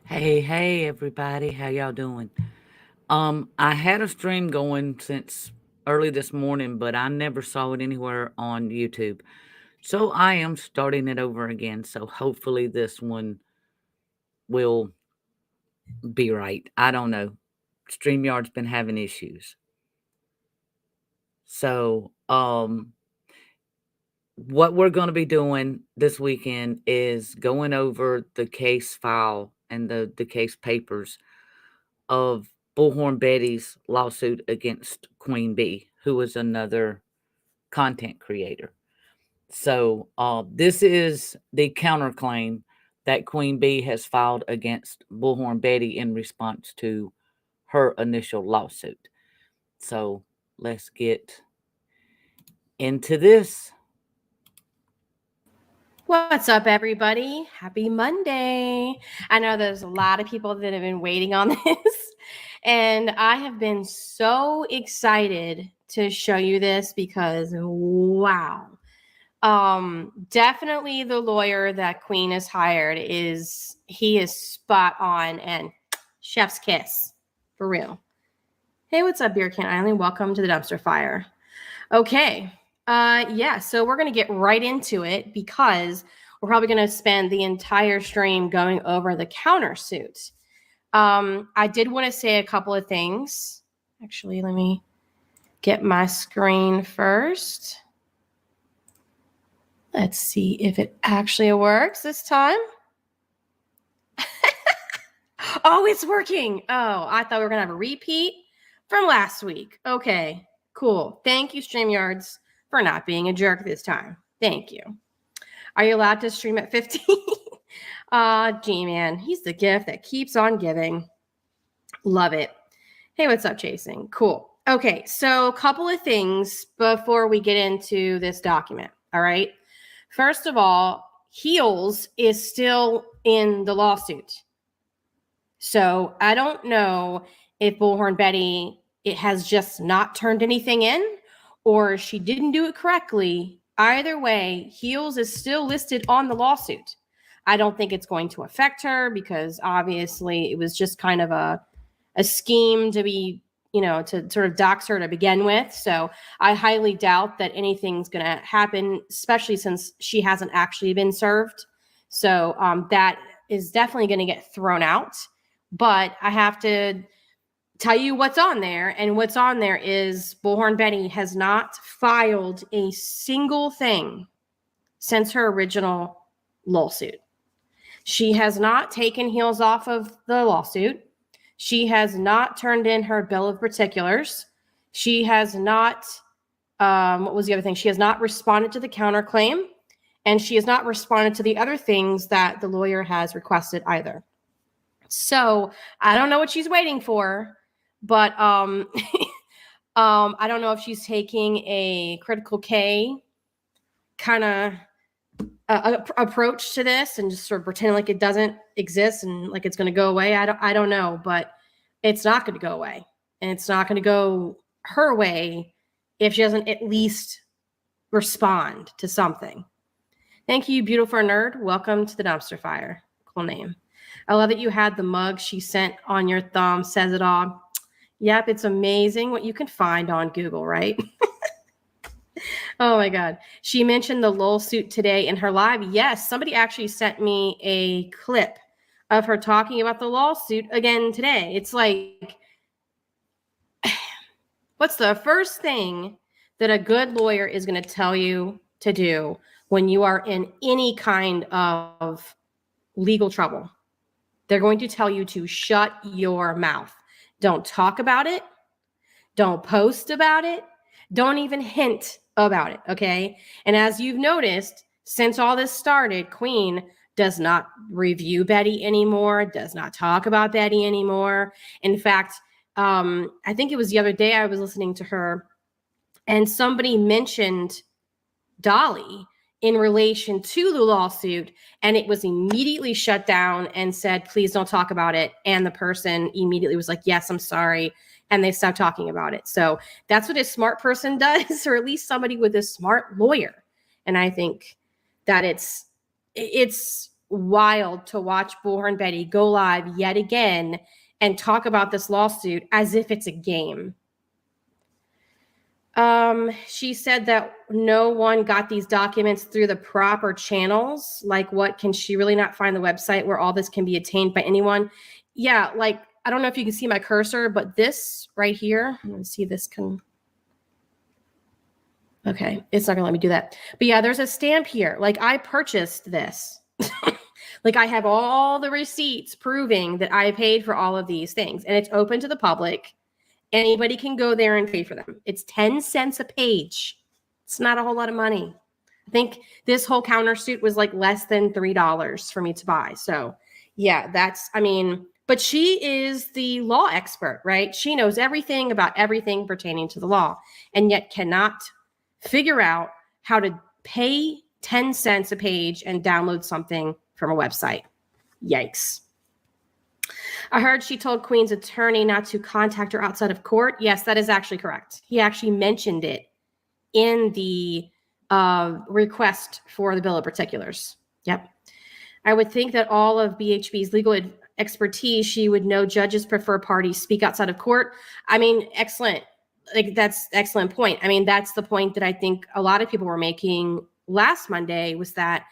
Hey, everybody. How y'all doing? I had a stream going since early this morning, but I never saw it anywhere on YouTube. So I am starting it over again. So hopefully this one will be right. I don't know. StreamYard's been having issues. So, what we're going to be doing this weekend is going over the case file and the case papers of Bullhorn Betty's lawsuit against QueenBee, who is another content creator. So this is the counterclaim that QueenBee has filed against Bullhorn Betty in response to her initial lawsuit. So let's get into this. What's up, everybody? Happy Monday. I know there's a lot of people that have been waiting on this, and I have been so excited to show you this because, wow. Definitely the lawyer that Queen has hired is spot on and chef's kiss, for real. Hey, what's up, Beer Can Island? Welcome to the dumpster fire. Okay. So we're going to get right into it because we're probably going to spend the entire stream going over the countersuit. I did want to say a couple of things. Actually, let me get my screen first. Let's see if it actually works this time. Oh, it's working. Oh, I thought we were going to have a repeat from last week. Okay, cool. Thank you, StreamYards, for not being a jerk this time. Thank you. Are you allowed to stream at 15? G-Man, he's the gift that keeps on giving. Love it. Hey, what's up, Chasing? Cool. Okay, so a couple of things before we get into this document, all right? First of all, Heels is still in the lawsuit. So I don't know if Bullhorn Betty, it has just not turned anything in, or she didn't do it correctly. Either way, Heels is still listed on the lawsuit. I don't think it's going to affect her because obviously it was just kind of a scheme to be, to sort of dox her to begin with. So I highly doubt that anything's going to happen, especially since she hasn't actually been served. So that is definitely going to get thrown out. But I have to tell you what's on there. And what's on there is Bullhorn Betty has not filed a single thing since her original lawsuit. She has not taken Heels off of the lawsuit. She has not turned in her bill of particulars. She has not, what was the other thing? She has not responded to the counterclaim. And she has not responded to the other things that the lawyer has requested either. So I don't know what she's waiting for, but I don't know if she's taking a critical K kind of approach to this and just sort of pretend like it doesn't exist and like it's going to go away. I don't know, but it's not going to go away, and it's not going to go her way if she doesn't at least respond to something. Thank you, beautiful nerd. Welcome to the dumpster fire. Cool name. I love that you had the mug she sent on your thumb. Says it all. Yep, it's amazing what you can find on Google, right? Oh my God. She mentioned the lawsuit today in her live. Yes, somebody actually sent me a clip of her talking about the lawsuit again today. It's like, what's the first thing that a good lawyer is going to tell you to do when you are in any kind of legal trouble? They're going to tell you to shut your mouth. Don't talk about it. Don't post about it. Don't even hint about it, okay? And as you've noticed, since all this started, Queen does not review Betty anymore, does not talk about Betty anymore. In fact, I think it was the other day I was listening to her, and somebody mentioned Dolly in relation to the lawsuit, and it was immediately shut down and said, please don't talk about it. And the person immediately was like, yes, I'm sorry. And they stopped talking about it. So that's what a smart person does, or at least somebody with a smart lawyer. And I think that it's wild to watch Bullhorn Betty go live yet again and talk about this lawsuit as if it's a game. She said that no one got these documents through the proper channels. Like, what, can she really not find the website where all this can be attained by anyone? Yeah, like, I don't know if you can see my cursor, but this right here, I'm going to see this can. Okay, it's not going to let me do that. But yeah, there's a stamp here. Like, I purchased this. Like, I have all the receipts proving that I paid for all of these things, and it's open to the public. Anybody can go there and pay for them. It's 10 cents a page. It's not a whole lot of money. I think this whole countersuit was like less than $3 for me to buy. So yeah, that's, I mean, but she is the law expert, right? She knows everything about everything pertaining to the law, and yet cannot figure out how to pay 10 cents a page and download something from a website. Yikes. I heard she told Queen's attorney not to contact her outside of court. Yes, that is actually correct. He actually mentioned it in the request for the bill of particulars. Yep. I would think that all of BHB's legal expertise, she would know judges prefer parties speak outside of court. I mean, excellent. Like, that's excellent point. I mean, that's the point that I think a lot of people were making last Monday, was that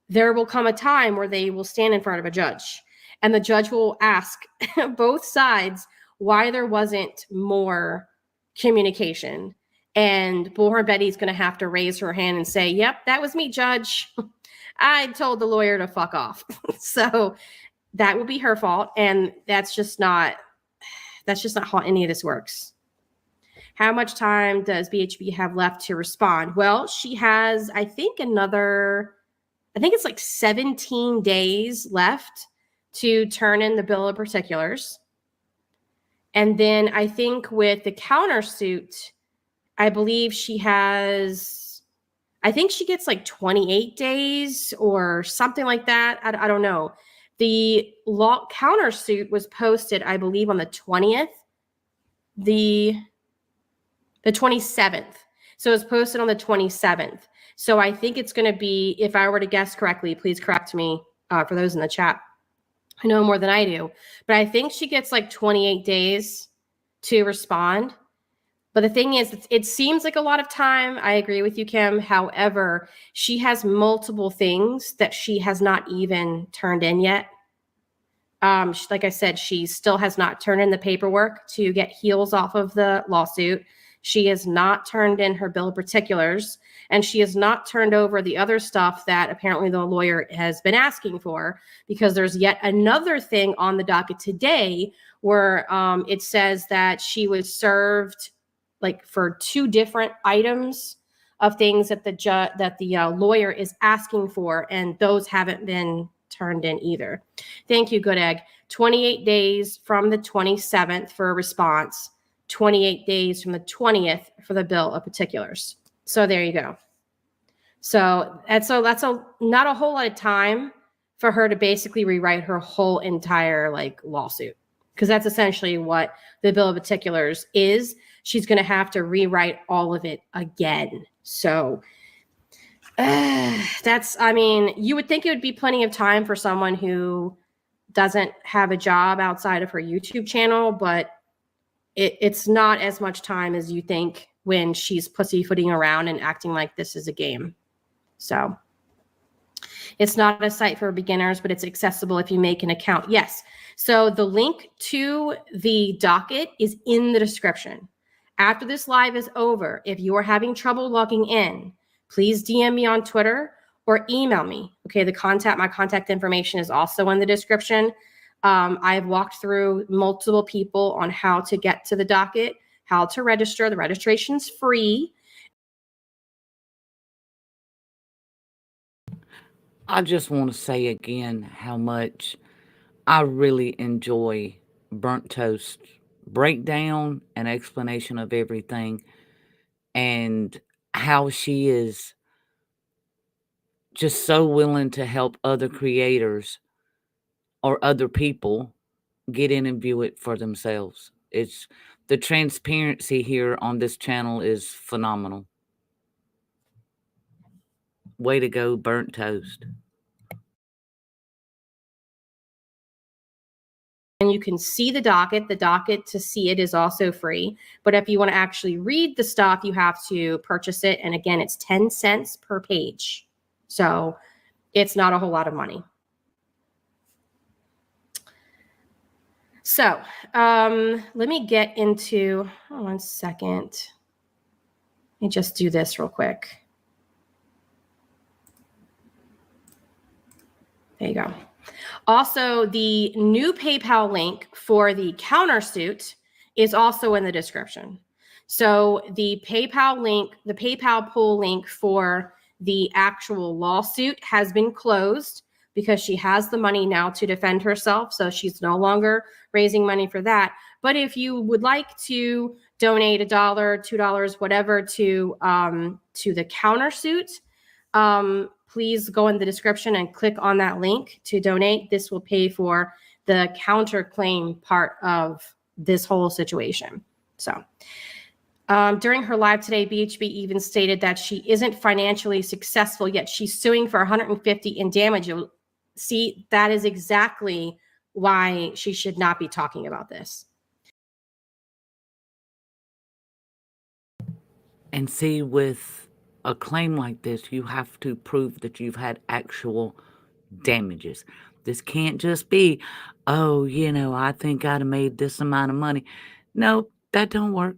there will come a time where they will stand in front of a judge, and the judge will ask both sides why there wasn't more communication. And Bullhorn Betty's going to have to raise her hand and say, yep, that was me, judge. I told the lawyer to fuck off. So that will be her fault. And that's just not how any of this works. How much time does BHB have left to respond? Well, she has, I think it's like 17 days left to turn in the bill of particulars. And then I think with the countersuit, I believe she gets like 28 days or something like that. I don't know. The law countersuit was posted, I believe, on the 20th, the 27th. So it was posted on the 27th. So I think it's going to be, if I were to guess correctly, please correct me for those in the chat. I know more than I do, but I think she gets like 28 days to respond. But the thing is, it seems like a lot of time. I agree with you, Kim. However, she has multiple things that she has not even turned in yet. Like I said, she still has not turned in the paperwork to get heels off of the lawsuit. She has not turned in her bill of particulars, and she has not turned over the other stuff that apparently the lawyer has been asking for, because there's yet another thing on the docket today where it says that she was served like for 2 different items of things that the lawyer is asking for, and those haven't been turned in either. Thank you, Good Egg. 28 days from the 27th for a response. 28 days from the 20th for the bill of particulars. So there you go. So that's not a whole lot of time for her to basically rewrite her whole entire like lawsuit, because that's essentially what the bill of particulars is. She's going to have to rewrite all of it again. So I mean, you would think it would be plenty of time for someone who doesn't have a job outside of her YouTube channel, but it's not as much time as you think when she's pussyfooting around and acting like this is a game. So it's not a site for beginners, but it's accessible if you make an account. Yes. So the link to the docket is in the description. After this live is over, if you are having trouble logging in, please DM me on Twitter or email me. Okay, my contact information is also in the description. I've walked through multiple people on how to get to the docket, how to register. The registration's free. I just want to say again how much I really enjoy BurntToast breakdown and explanation of everything, and how she is just so willing to help other creators or other people get in and view it for themselves. It's the transparency here on this channel is phenomenal. Way to go, BurntToast. And you can see the docket. The docket to see it is also free. But if you want to actually read the stuff, you have to purchase it. And again, it's 10 cents per page. So it's not a whole lot of money. So let me get into, one second. Let me just do this real quick. There you go. Also, the new PayPal link for the countersuit is also in the description. So the PayPal link, the PayPal pool link for the actual lawsuit has been closed because she has the money now to defend herself. So she's no longer raising money for that. But if you would like to donate $1, $2, whatever to the countersuit, please go in the description and click on that link to donate. This will pay for the counterclaim part of this whole situation. So during her live today, BHB even stated that she isn't financially successful yet. She's suing for $150 in damage. See, that is exactly why she should not be talking about this. And see, with a claim like this, you have to prove that you've had actual damages. This can't just be, oh, you know, I think I'd have made this amount of money. No, that don't work.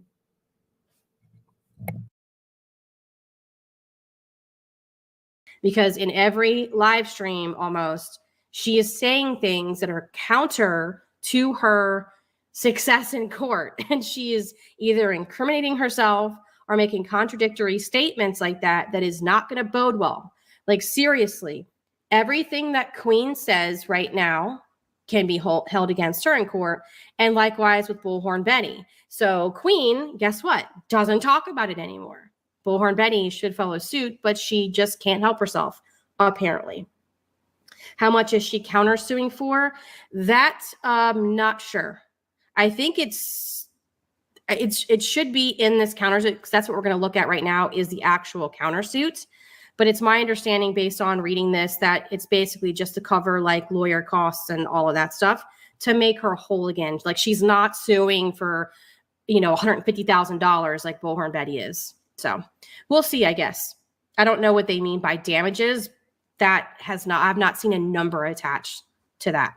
Because in every live stream almost, she is saying things that are counter to her success in court. And she is either incriminating herself or making contradictory statements like that is not going to bode well. Like, seriously, everything that Queen says right now can be held against her in court. And likewise with Bullhorn Betty. So Queen, guess what? Doesn't talk about it anymore. Bullhorn Betty should follow suit, but she just can't help herself, apparently. How much is she countersuing for? That, not sure. I think it should be in this countersuit, because that's what we're going to look at right now is the actual countersuit. But it's my understanding, based on reading this, that it's basically just to cover like lawyer costs and all of that stuff to make her whole again. Like, she's not suing for, you know, $150,000 like Bullhorn Betty is. So we'll see, I guess. I don't know what they mean by damages. I've not seen a number attached to that.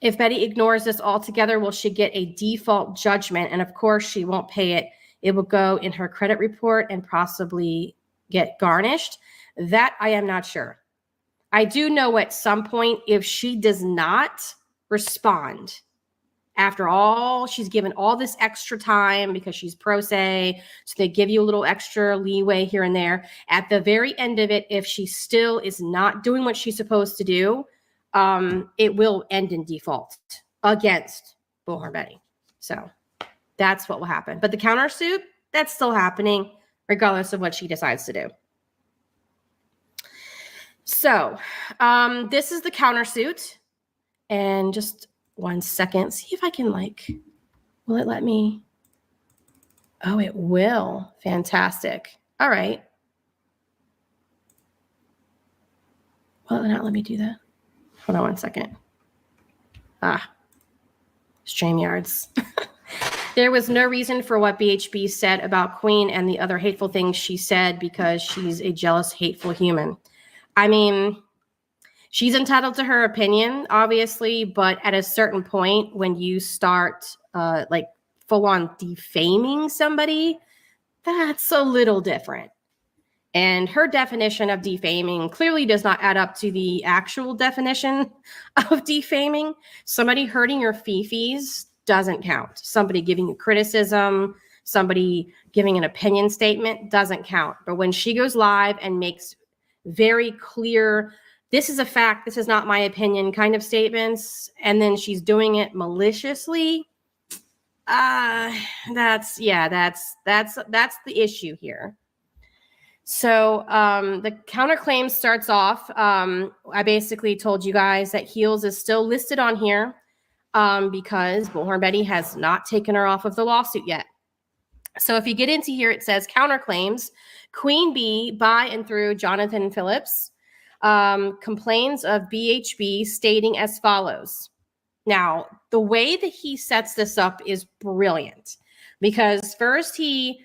If Betty ignores this altogether, will she get a default judgment? And of course, she won't pay it. It will go in her credit report and possibly get garnished. That I am not sure. I do know at some point, if she does not respond, after all, she's given all this extra time because she's pro se, so they give you a little extra leeway here and there. At the very end of it, if she still is not doing what she's supposed to do, it will end in default against Bullhorn Betty. So that's what will happen. But the countersuit, that's still happening regardless of what she decides to do. So this is the countersuit. And just 1 second, see if I can will it let me? Oh, it will. Fantastic. All right. Will it not let me do that? Hold on 1 second. StreamYards. There was no reason for what BHB said about Queen and the other hateful things she said because she's a jealous, hateful human. I mean, she's entitled to her opinion, obviously, but at a certain point, when you start full on defaming somebody, that's a little different. And her definition of defaming clearly does not add up to the actual definition of defaming. Somebody hurting your fifis doesn't count. Somebody giving you criticism, somebody giving an opinion statement doesn't count. But when she goes live and makes very clear, this is a fact, this is not my opinion kind of statements, and then she's doing it maliciously, that's the issue here. So the counterclaim starts off. I basically told you guys that Heels is still listed on here because Bullhorn Betty has not taken her off of the lawsuit yet. So if you get into here, it says counterclaims. QueenBee by and through Jonathan Phillips complains of BHB stating as follows. Now, the way that he sets this up is brilliant because first he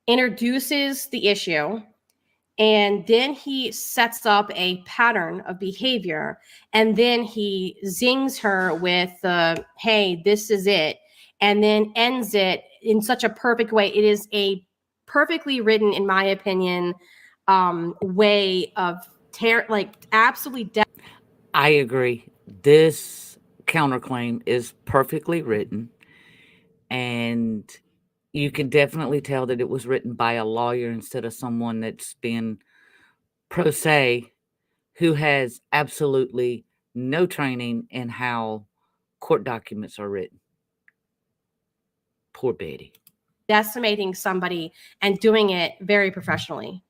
introduces the issue and then he sets up a pattern of behavior and then he zings her with, hey, this is it, and then ends it in such a perfect way. It is a perfectly written, in my opinion, way of absolutely. I agree. This counterclaim is perfectly written, and you can definitely tell that it was written by a lawyer instead of someone that's been pro se, who has absolutely no training in how court documents are written. Poor Betty. Decimating somebody and doing it very professionally.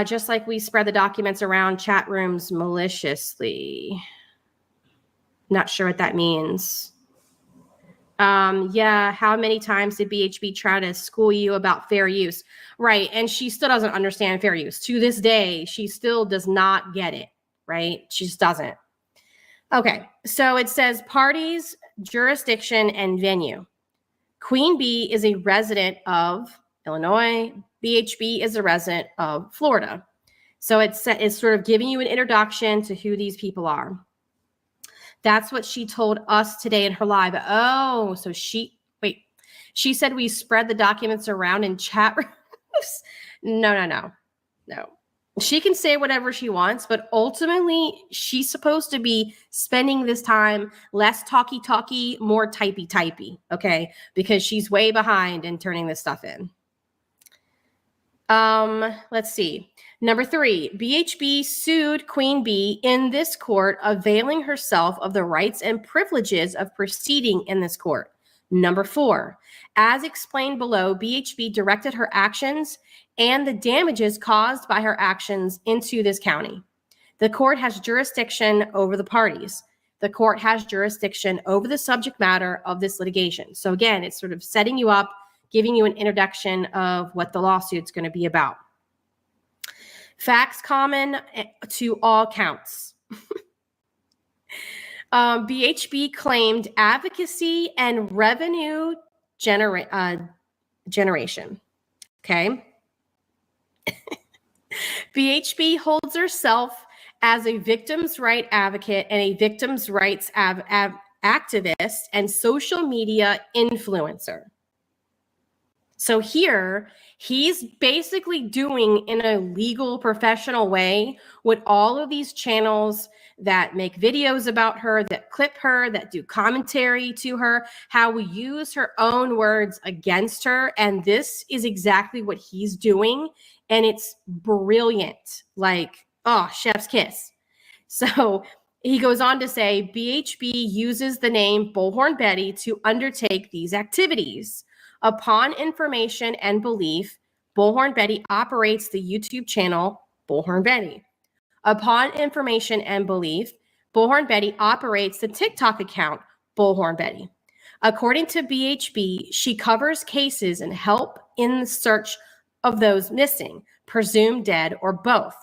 Just like we spread the documents around chat rooms maliciously. Not sure what that means. Yeah, how many times did BHB try to school you about fair use? Right, and she still doesn't understand fair use. To this day, she still does not get it, right? She just doesn't. Okay, so it says parties, jurisdiction, and venue. QueenBee is a resident of Illinois. BHB is a resident of Florida. So it's sort of giving you an introduction to who these people are. That's what she told us today in her live. Oh, so she said we spread the documents around in chat rooms. No. She can say whatever she wants, but ultimately she's supposed to be spending this time less talky, more typey, okay? Because she's way behind in turning this stuff in. Let's see. Number 3, BHB sued QueenBee in this court, availing herself of the rights and privileges of proceeding in this court. Number 4, as explained below, BHB directed her actions and the damages caused by her actions into this county. The court has jurisdiction over the parties. The court has jurisdiction over the subject matter of this litigation. So again, it's sort of setting you up, giving you an introduction of what the lawsuit's going to be about. Facts common to all counts. BHB claimed advocacy and revenue generation. Okay. BHB holds herself as a victims' right advocate and a victims' rights activist and social media influencer. So here, he's basically doing in a legal, professional way what all of these channels that make videos about her, that clip her, that do commentary to her, how we use her own words against her. And this is exactly what he's doing. And it's brilliant. Like, oh, chef's kiss. So he goes on to say, BHB uses the name Bullhorn Betty to undertake these activities. Upon information and belief, Bullhorn Betty operates the YouTube channel Bullhorn Betty. Upon information and belief, Bullhorn Betty operates the TikTok account Bullhorn Betty. According to BHB, she covers cases and help in the search of those missing, presumed dead, or both.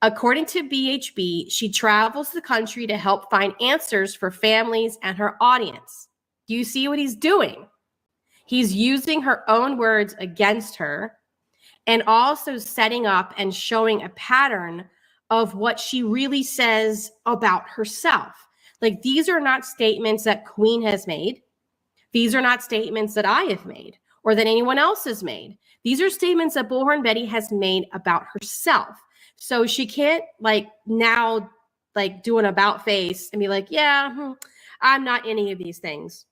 According to BHB, she travels the country to help find answers for families and her audience. Do you see what he's doing? He's using her own words against her and also setting up and showing a pattern of what she really says about herself. Like, these are not statements that Queen has made. These are not statements that I have made or that anyone else has made. These are statements that Bullhorn Betty has made about herself. So she can't now do an about face and be like, yeah, I'm not any of these things.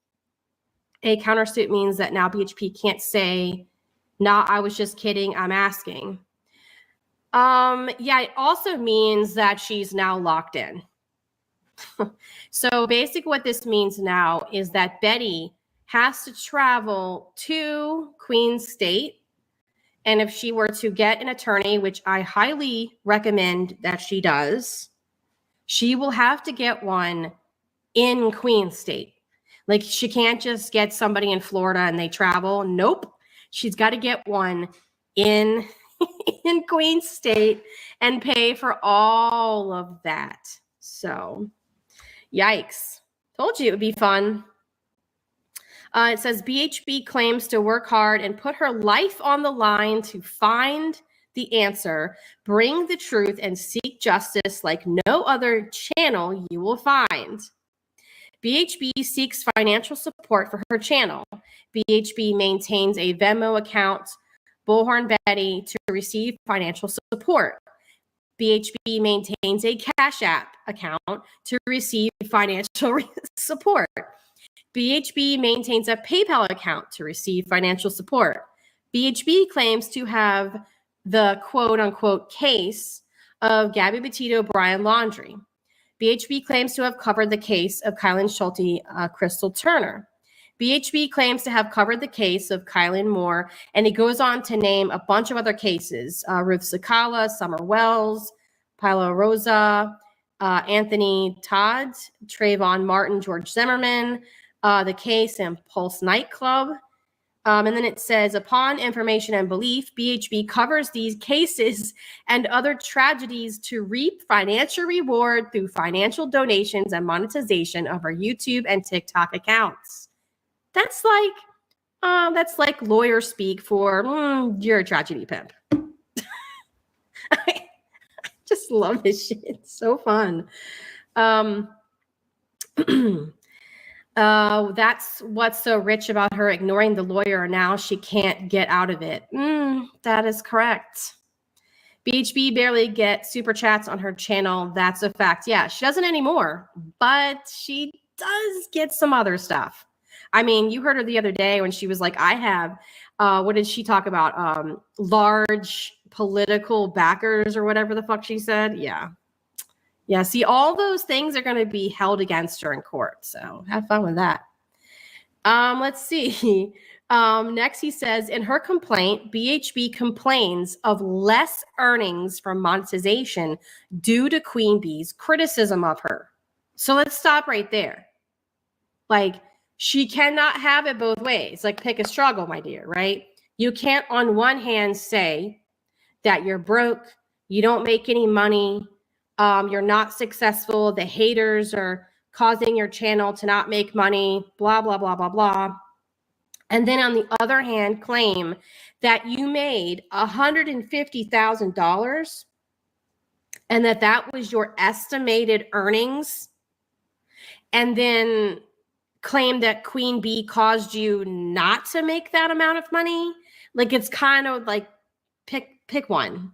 A countersuit means that now BHP can't say, nah, I was just kidding, I'm asking. Yeah, it also means that she's now locked in. So basically what this means now is that Betty has to travel to Queen State. And if she were to get an attorney, which I highly recommend that she does, she will have to get one in Queen State. Like, she can't just get somebody in Florida and they travel. Nope. She's got to get one in Queen State and pay for all of that. So, yikes. Told you it would be fun. It says BHB claims to work hard and put her life on the line to find the answer, bring the truth, and seek justice like no other channel you will find. BHB seeks financial support for her channel. BHB maintains a Venmo account, Bullhorn Betty, to receive financial support. BHB maintains a Cash App account to receive financial support. BHB maintains a PayPal account to receive financial support. BHB claims to have the quote-unquote case of Gabby Petito Brian Laundrie. BHB claims to have covered the case of Kylan Schulte, Crystal Turner. BHB claims to have covered the case of Kylan Moore, and he goes on to name a bunch of other cases, Ruth Sakala, Summer Wells, Pilo Rosa, Anthony Todd, Trayvon Martin, George Zimmerman, the case in Pulse Nightclub. And then it says, upon information and belief, BHB covers these cases and other tragedies to reap financial reward through financial donations and monetization of our YouTube and TikTok accounts. That's like lawyer speak for you're a tragedy pimp. I just love this shit. It's so fun. That's what's so rich about her ignoring the lawyer. Now she can't get out of it. That is correct. BHB barely gets super chats on her channel. That's a fact. Yeah, she doesn't anymore, but she does get some other stuff. I mean, you heard her the other day when she was like, I have, what did she talk about? Large political backers or whatever the fuck she said. Yeah. Yeah, see, all those things are going to be held against her in court. So have fun with that. Let's see. Next, he says, in her complaint, BHB complains of less earnings from monetization due to QueenBee's criticism of her. So let's stop right there. Like, she cannot have it both ways. Like, pick a struggle, my dear, right? You can't on one hand say that you're broke, you don't make any money, you're not successful, the haters are causing your channel to not make money, blah, blah, blah, blah, blah. And then on the other hand, claim that you made $150,000 and that was your estimated earnings. And then claim that QueenBee caused you not to make that amount of money. Like, it's kind of like pick one.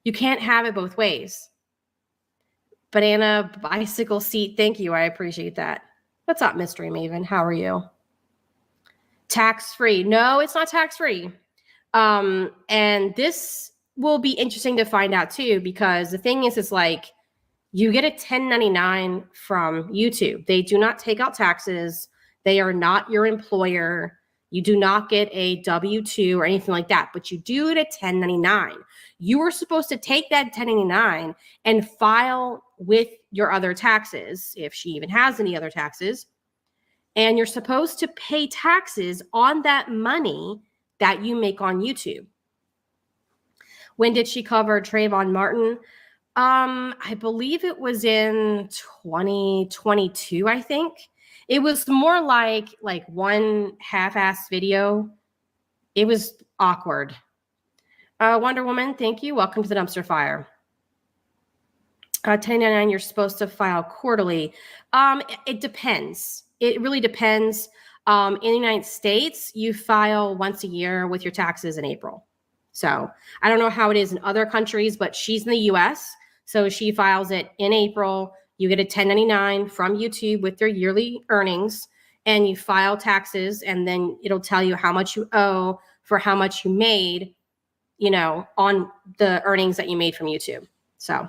You can't have it both ways. Banana bicycle seat. Thank you. I appreciate that. What's up, Mystery Maven? How are you? Tax-free. No, it's not tax-free. And this will be interesting to find out too, because the thing is, it's like you get a 1099 from YouTube. They do not take out taxes. They are not your employer. You do not get a W-2 or anything like that, but you do get a 1099. You are supposed to take that 1099 and file with your other taxes, if she even has any other taxes. And you're supposed to pay taxes on that money that you make on YouTube. When did she cover Trayvon Martin? I believe it was in 2022, I think. It was more like one half-ass video. It was awkward. Wonder Woman, thank you. Welcome to the dumpster fire. 1099, you're supposed to file quarterly. It depends. It really depends. In the United States, you file once a year with your taxes in April. So I don't know how it is in other countries, but she's in the US. So she files it in April. You get a 1099 from YouTube with their yearly earnings, and you file taxes, and then it'll tell you how much you owe for how much you made, you know, on the earnings that you made from YouTube. So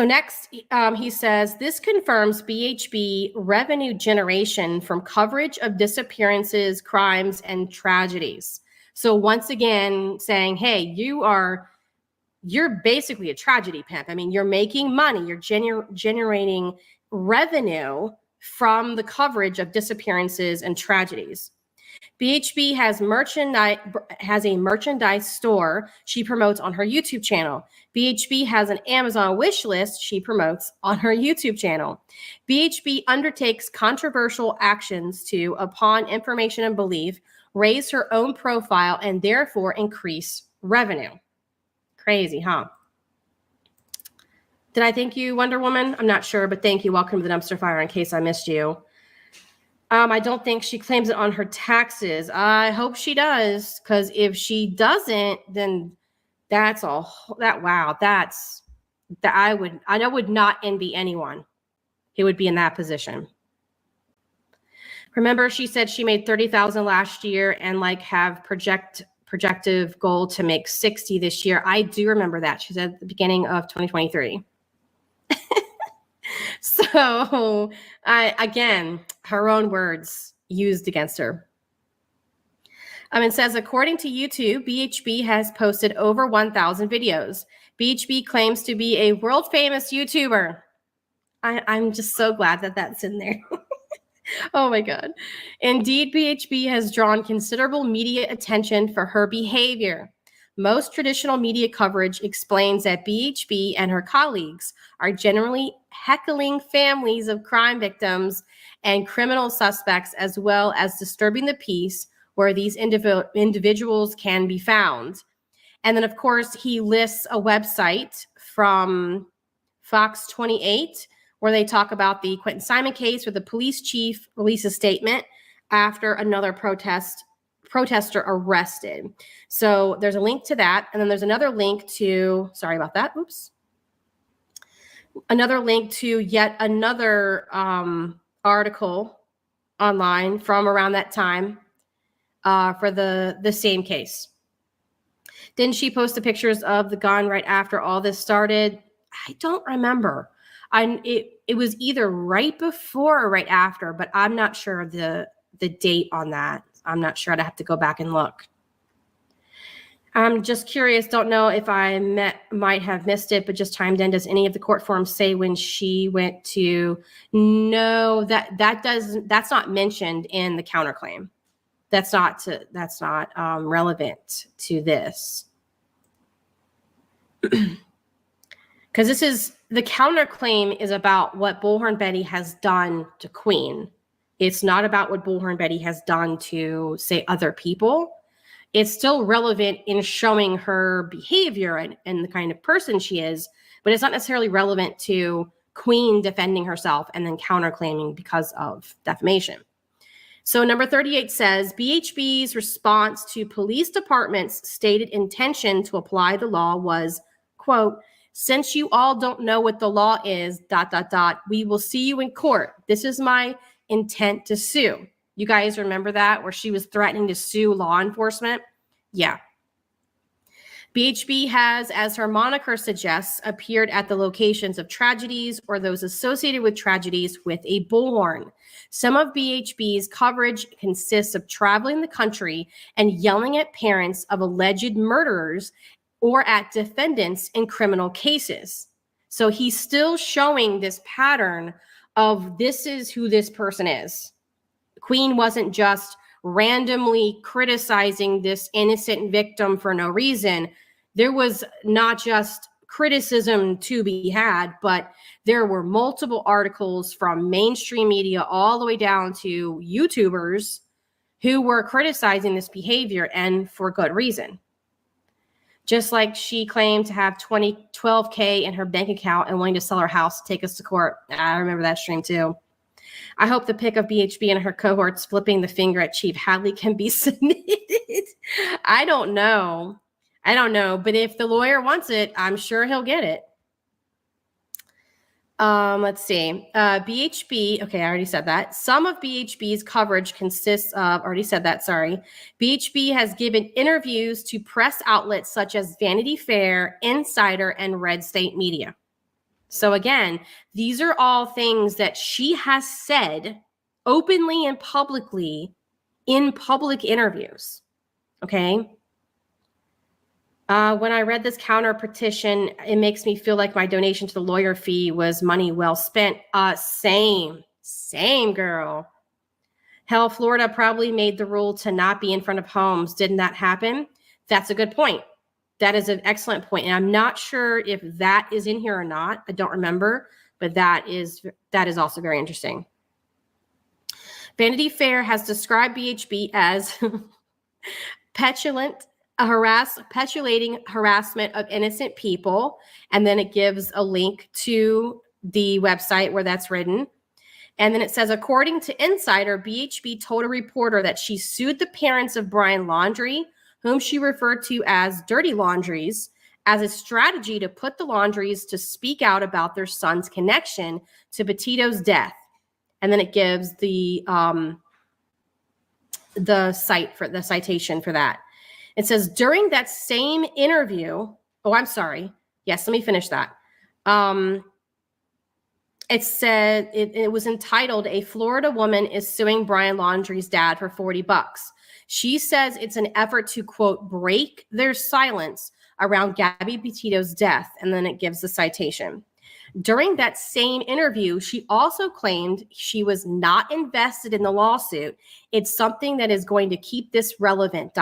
next, he says, this confirms BHB revenue generation from coverage of disappearances, crimes, and tragedies. So once again, saying, hey, you're basically a tragedy pimp. I mean, you're making money, you're generating revenue from the coverage of disappearances and tragedies. BHB has a merchandise store she promotes on her YouTube channel. BHB has an Amazon wish list she promotes on her YouTube channel. BHB undertakes controversial actions to, upon information and belief, raise her own profile and therefore increase revenue. Crazy, huh? Did I thank you, Wonder Woman? I'm not sure, but thank you. Welcome to the dumpster fire in case I missed you. I don't think she claims it on her taxes. I hope she does, because if she doesn't, then that's all that wow, that's that I would not envy anyone who would be in that position. Remember, she said she made 30,000 last year and like have projective goal to make 60 this year. I do remember that. She said at the beginning of 2023. So, again, her own words used against her. It says, according to YouTube, BHB has posted over 1,000 videos. BHB claims to be a world-famous YouTuber. I'm just so glad that that's in there. Oh, my God. Indeed, BHB has drawn considerable media attention for her behavior. Most traditional media coverage explains that BHB and her colleagues are generally heckling families of crime victims and criminal suspects, as well as disturbing the peace where these individuals can be found. And then, of course, he lists a website from Fox 28 where they talk about the Quentin Simon case, where the police chief released a statement after another protester arrested. So there's a link to that. And then there's another link to, sorry about that. Oops. Another link to yet another article online from around that time for the same case. Didn't she post the pictures of the gun right after all this started? I don't remember. It was either right before or right after, but I'm not sure the date on that. I'm not sure. I'd have to go back and look. I'm just curious. Don't know if I might have missed it, but just chimed in. Does any of the court forms say when she went to? No, that's not mentioned in the counterclaim. That's not relevant to this. Because this is the counterclaim is about what Bullhorn Betty has done to Queen. It's not about what Bullhorn Betty has done to, say, other people. It's still relevant in showing her behavior and the kind of person she is, but it's not necessarily relevant to Queen defending herself and then counterclaiming because of defamation. So number 38 says, BHB's response to police department's stated intention to apply the law was, quote, since you all don't know what the law is, ... we will see you in court. This is my intent to sue. You guys remember that, where she was threatening to sue law enforcement? Yeah. BHB has, as her moniker suggests, appeared at the locations of tragedies or those associated with tragedies with a bullhorn. Some of BHB's coverage consists of traveling the country and yelling at parents of alleged murderers or at defendants in criminal cases. So he's still showing this pattern of this is who this person is. Queen wasn't just randomly criticizing this innocent victim for no reason. There was not just criticism to be had, but there were multiple articles from mainstream media all the way down to YouTubers who were criticizing this behavior, and for good reason. Just like she claimed to have $12K in her bank account and wanting to sell her house to take us to court. I remember that stream too. I hope the pic of BHB and her cohorts flipping the finger at Chief Hadley can be submitted. I don't know, but if the lawyer wants it, I'm sure he'll get it. Let's see. BHB, okay, I already said that. Some of BHB's coverage consists of, already said that, sorry. BHB has given interviews to press outlets such as Vanity Fair, Insider, and Red State Media. So again, these are all things that she has said openly and publicly in public interviews, okay? When I read this counter petition, it makes me feel like my donation to the lawyer fee was money well spent. Same girl. Hell, Florida probably made the rule to not be in front of homes. Didn't that happen? That's a good point. That is an excellent point. And I'm not sure if that is in here or not. I don't remember, but that is also very interesting. Vanity Fair has described BHB as petulating harassment of innocent people. And then it gives a link to the website where that's written. And then it says, according to Insider, BHB told a reporter that she sued the parents of Brian Laundrie, whom she referred to as Dirty Laundries, as a strategy to put the Laundries to speak out about their son's connection to Petito's death. And then it gives the citation for that. It says, during that same interview, oh, I'm sorry. Yes, let me finish that. It said, it was entitled, A Florida Woman is Suing Brian Laundrie's Dad for $40. She says it's an effort to, quote, break their silence around Gabby Petito's death. And then it gives the citation. During that same interview, she also claimed she was not invested in the lawsuit. It's something that is going to keep this relevant, ...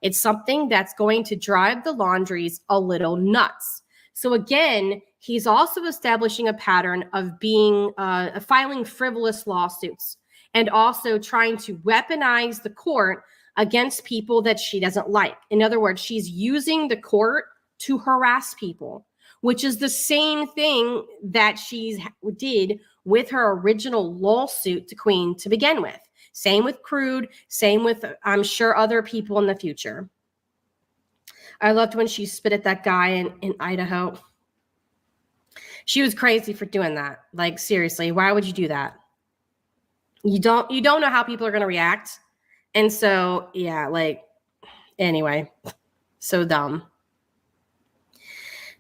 It's something that's going to drive the Laundries a little nuts. So again, he's also establishing a pattern of being filing frivolous lawsuits and also trying to weaponize the court against people that she doesn't like. In other words, she's using the court to harass people, which is the same thing that she did with her original lawsuit to Queen to begin with. Same with Crude, same with, I'm sure, other people in the future. I loved when she spit at that guy in Idaho. She was crazy for doing that. Like, seriously, why would you do that? You don't know how people are going to react. And so, yeah, like, anyway, so dumb.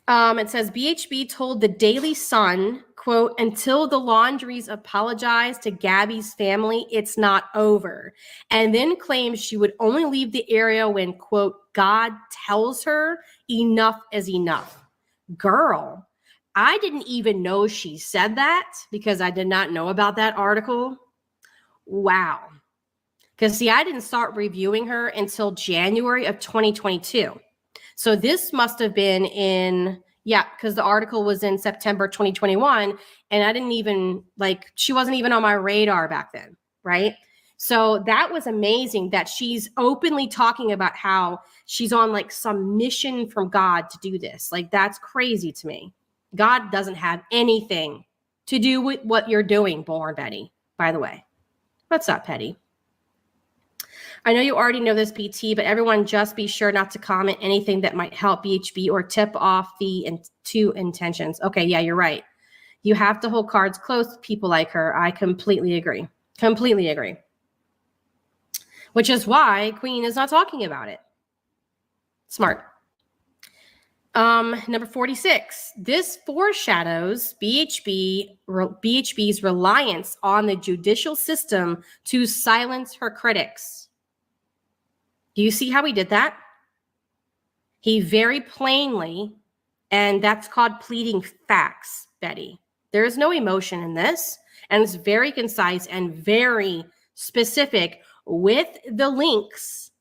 It says BHB told the Daily Sun, quote, until the Laundries apologize to Gabby's family, it's not over. And then claims she would only leave the area when, quote, God tells her enough is enough. Girl, I didn't even know she said that because I did not know about that article. Wow. Because, see, I didn't start reviewing her until January of 2022. So this must have been in, yeah, because the article was in September 2021, and I didn't even, like, she wasn't even on my radar back then, right? So that was amazing that she's openly talking about how she's on, like, some mission from God to do this. Like, that's crazy to me. God doesn't have anything to do with what you're doing, Bullhorn Betty, by the way. What's up, Petty? I know you already know this, BT, but everyone just be sure not to comment anything that might help BHB or tip off the two intentions. Okay, yeah, you're right. You have to hold cards close to people like her. I completely agree. Completely agree. Which is why Queen is not talking about it. Smart. Number 46. This foreshadows BHB's reliance on the judicial system to silence her critics. Do you see how he did that? He very plainly, and that's called pleading facts, Betty. There is no emotion in this, and it's very concise and very specific with the links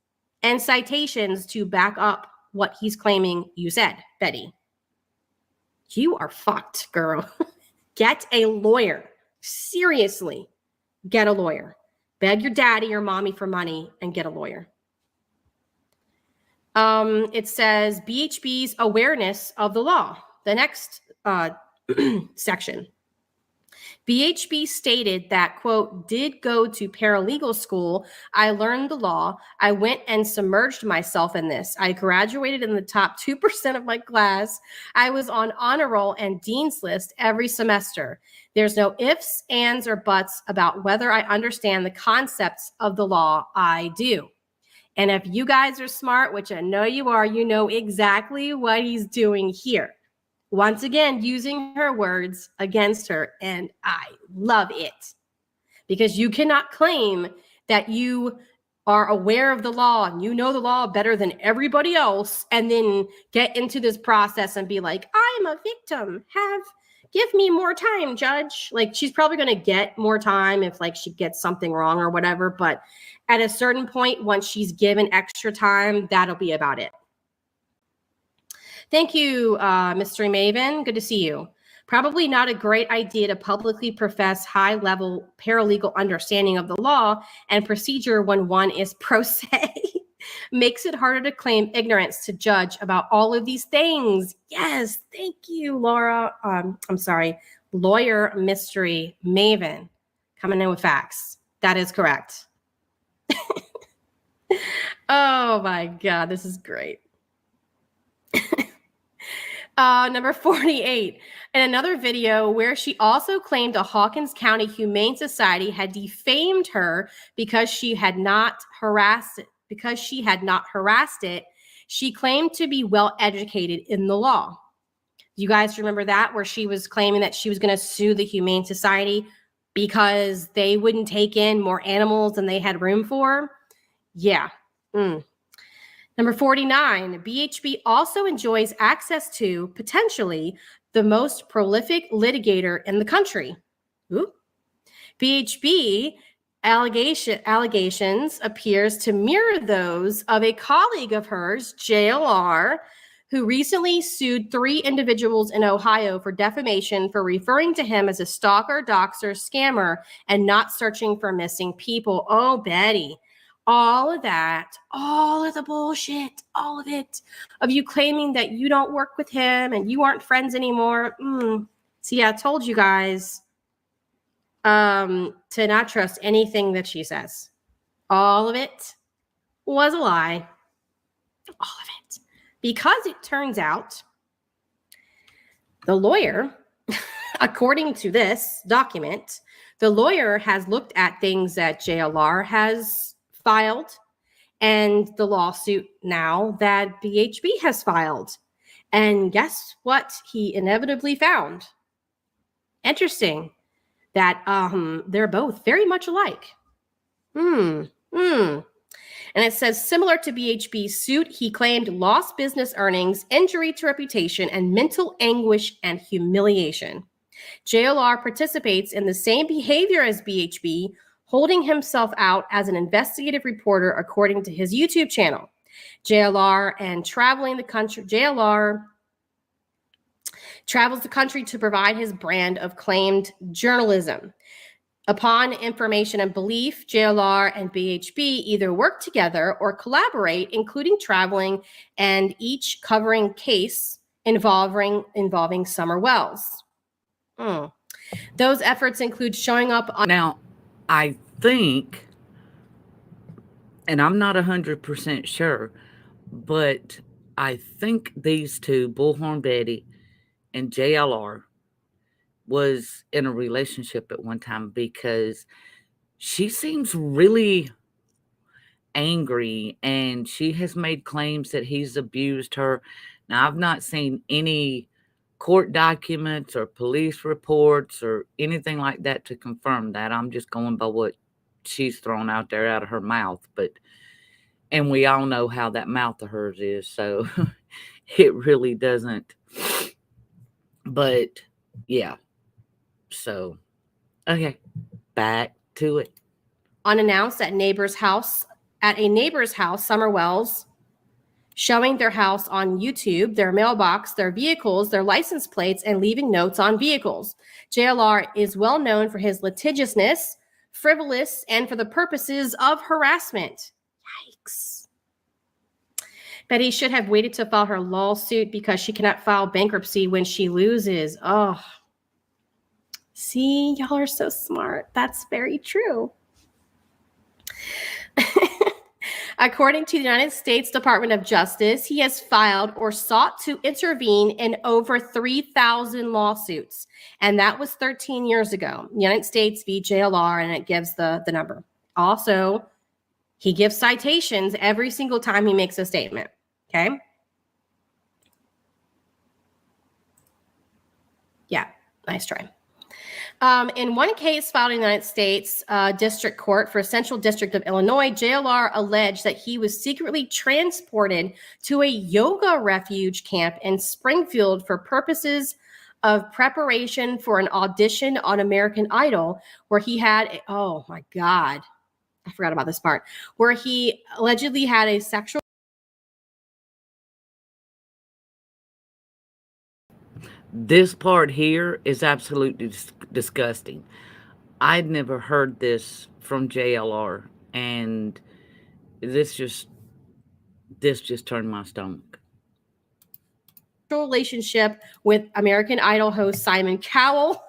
and citations to back up what he's claiming you said, Betty. You are fucked, girl. Get a lawyer. Seriously, get a lawyer. Beg your daddy or mommy for money and get a lawyer. It says BHB's awareness of the law. The next section. BHB stated that, quote, did go to paralegal school. I learned the law. I went and submerged myself in this. I graduated in the top 2% of my class. I was on honor roll and dean's list every semester. There's no ifs, ands, or buts about whether I understand the concepts of the law. I do. And if you guys are smart, which I know you are, you know exactly what he's doing here. Once again, using her words against her, and I love it. Because you cannot claim that you are aware of the law and you know the law better than everybody else, and then get into this process and be like, I'm a victim. Give me more time, judge. Like, she's probably going to get more time if, like, she gets something wrong or whatever. But at a certain point, once she's given extra time, that'll be about it. Thank you, Mystery Maven. Good to see you. Probably not a great idea to publicly profess high-level paralegal understanding of the law and procedure when one is pro se. Makes it harder to claim ignorance to judge about all of these things. Yes, thank you, Laura. I'm sorry, Lawyer Mystery Maven, coming in with facts. That is correct. Oh my God, this is great. Number 48, in another video where she also claimed a Hawkins County Humane Society had defamed her because she had not harassed it. She claimed to be well educated in the law. You guys remember that, where she was claiming that she was going to sue the Humane Society because they wouldn't take in more animals than they had room for? Yeah. Number 49, BHB also enjoys access to, potentially, the most prolific litigator in the country. Ooh. BHB allegations appears to mirror those of a colleague of hers, JLR, who recently sued 3 individuals in Ohio for defamation for referring to him as a stalker, doxer, scammer, and not searching for missing people. Oh, Betty. All of that, all of the bullshit, all of it, of you claiming that you don't work with him and you aren't friends anymore. See, I told you guys to not trust anything that she says. All of it was a lie. All of it. Because it turns out the lawyer, according to this document, the lawyer has looked at things that JLR has filed and the lawsuit now that BHB has filed. And guess what he inevitably found? Interesting that they're both very much alike. And it says, similar to BHB's suit, he claimed lost business earnings, injury to reputation, and mental anguish and humiliation. JLR participates in the same behavior as BHB, holding himself out as an investigative reporter, according to his YouTube channel. JLR travels the country to provide his brand of claimed journalism. Upon information and belief, JLR and BHB either work together or collaborate, including traveling and each covering case involving Summer Wells. Those efforts include showing up on... Now, I think, and I'm not 100% sure, but I think these two, Bullhorn Betty and JLR, was in a relationship at one time, because she seems really angry and she has made claims that he's abused her. Now, I've not seen any court documents or police reports or anything like that to confirm that. I'm just going by what she's thrown out there out of her mouth. And we all know how that mouth of hers is, so it really doesn't. But yeah. So, okay, back to it. Unannounced at a neighbor's house, Summer Wells, showing their house on YouTube, their mailbox, their vehicles, their license plates, and leaving notes on vehicles. JLR is well known for his litigiousness, frivolous, and for the purposes of harassment. Yikes. Betty should have waited to file her lawsuit because she cannot file bankruptcy when she loses. Oh. See, y'all are so smart. That's very true. According to the United States Department of Justice, he has filed or sought to intervene in over 3,000 lawsuits. And that was 13 years ago. United States v. JLR, and it gives the number. Also, he gives citations every single time he makes a statement. Okay? Yeah, nice try. In one case filed in the United States District Court for Central District of Illinois, JLR alleged that he was secretly transported to a yoga refuge camp in Springfield for purposes of preparation for an audition on American Idol, where he had, oh my God, I forgot about this part, where he allegedly had a sexual This part here is absolutely disgusting. I'd never heard this from JLR, and this just this just turned my stomach. Relationship with American Idol host Simon Cowell,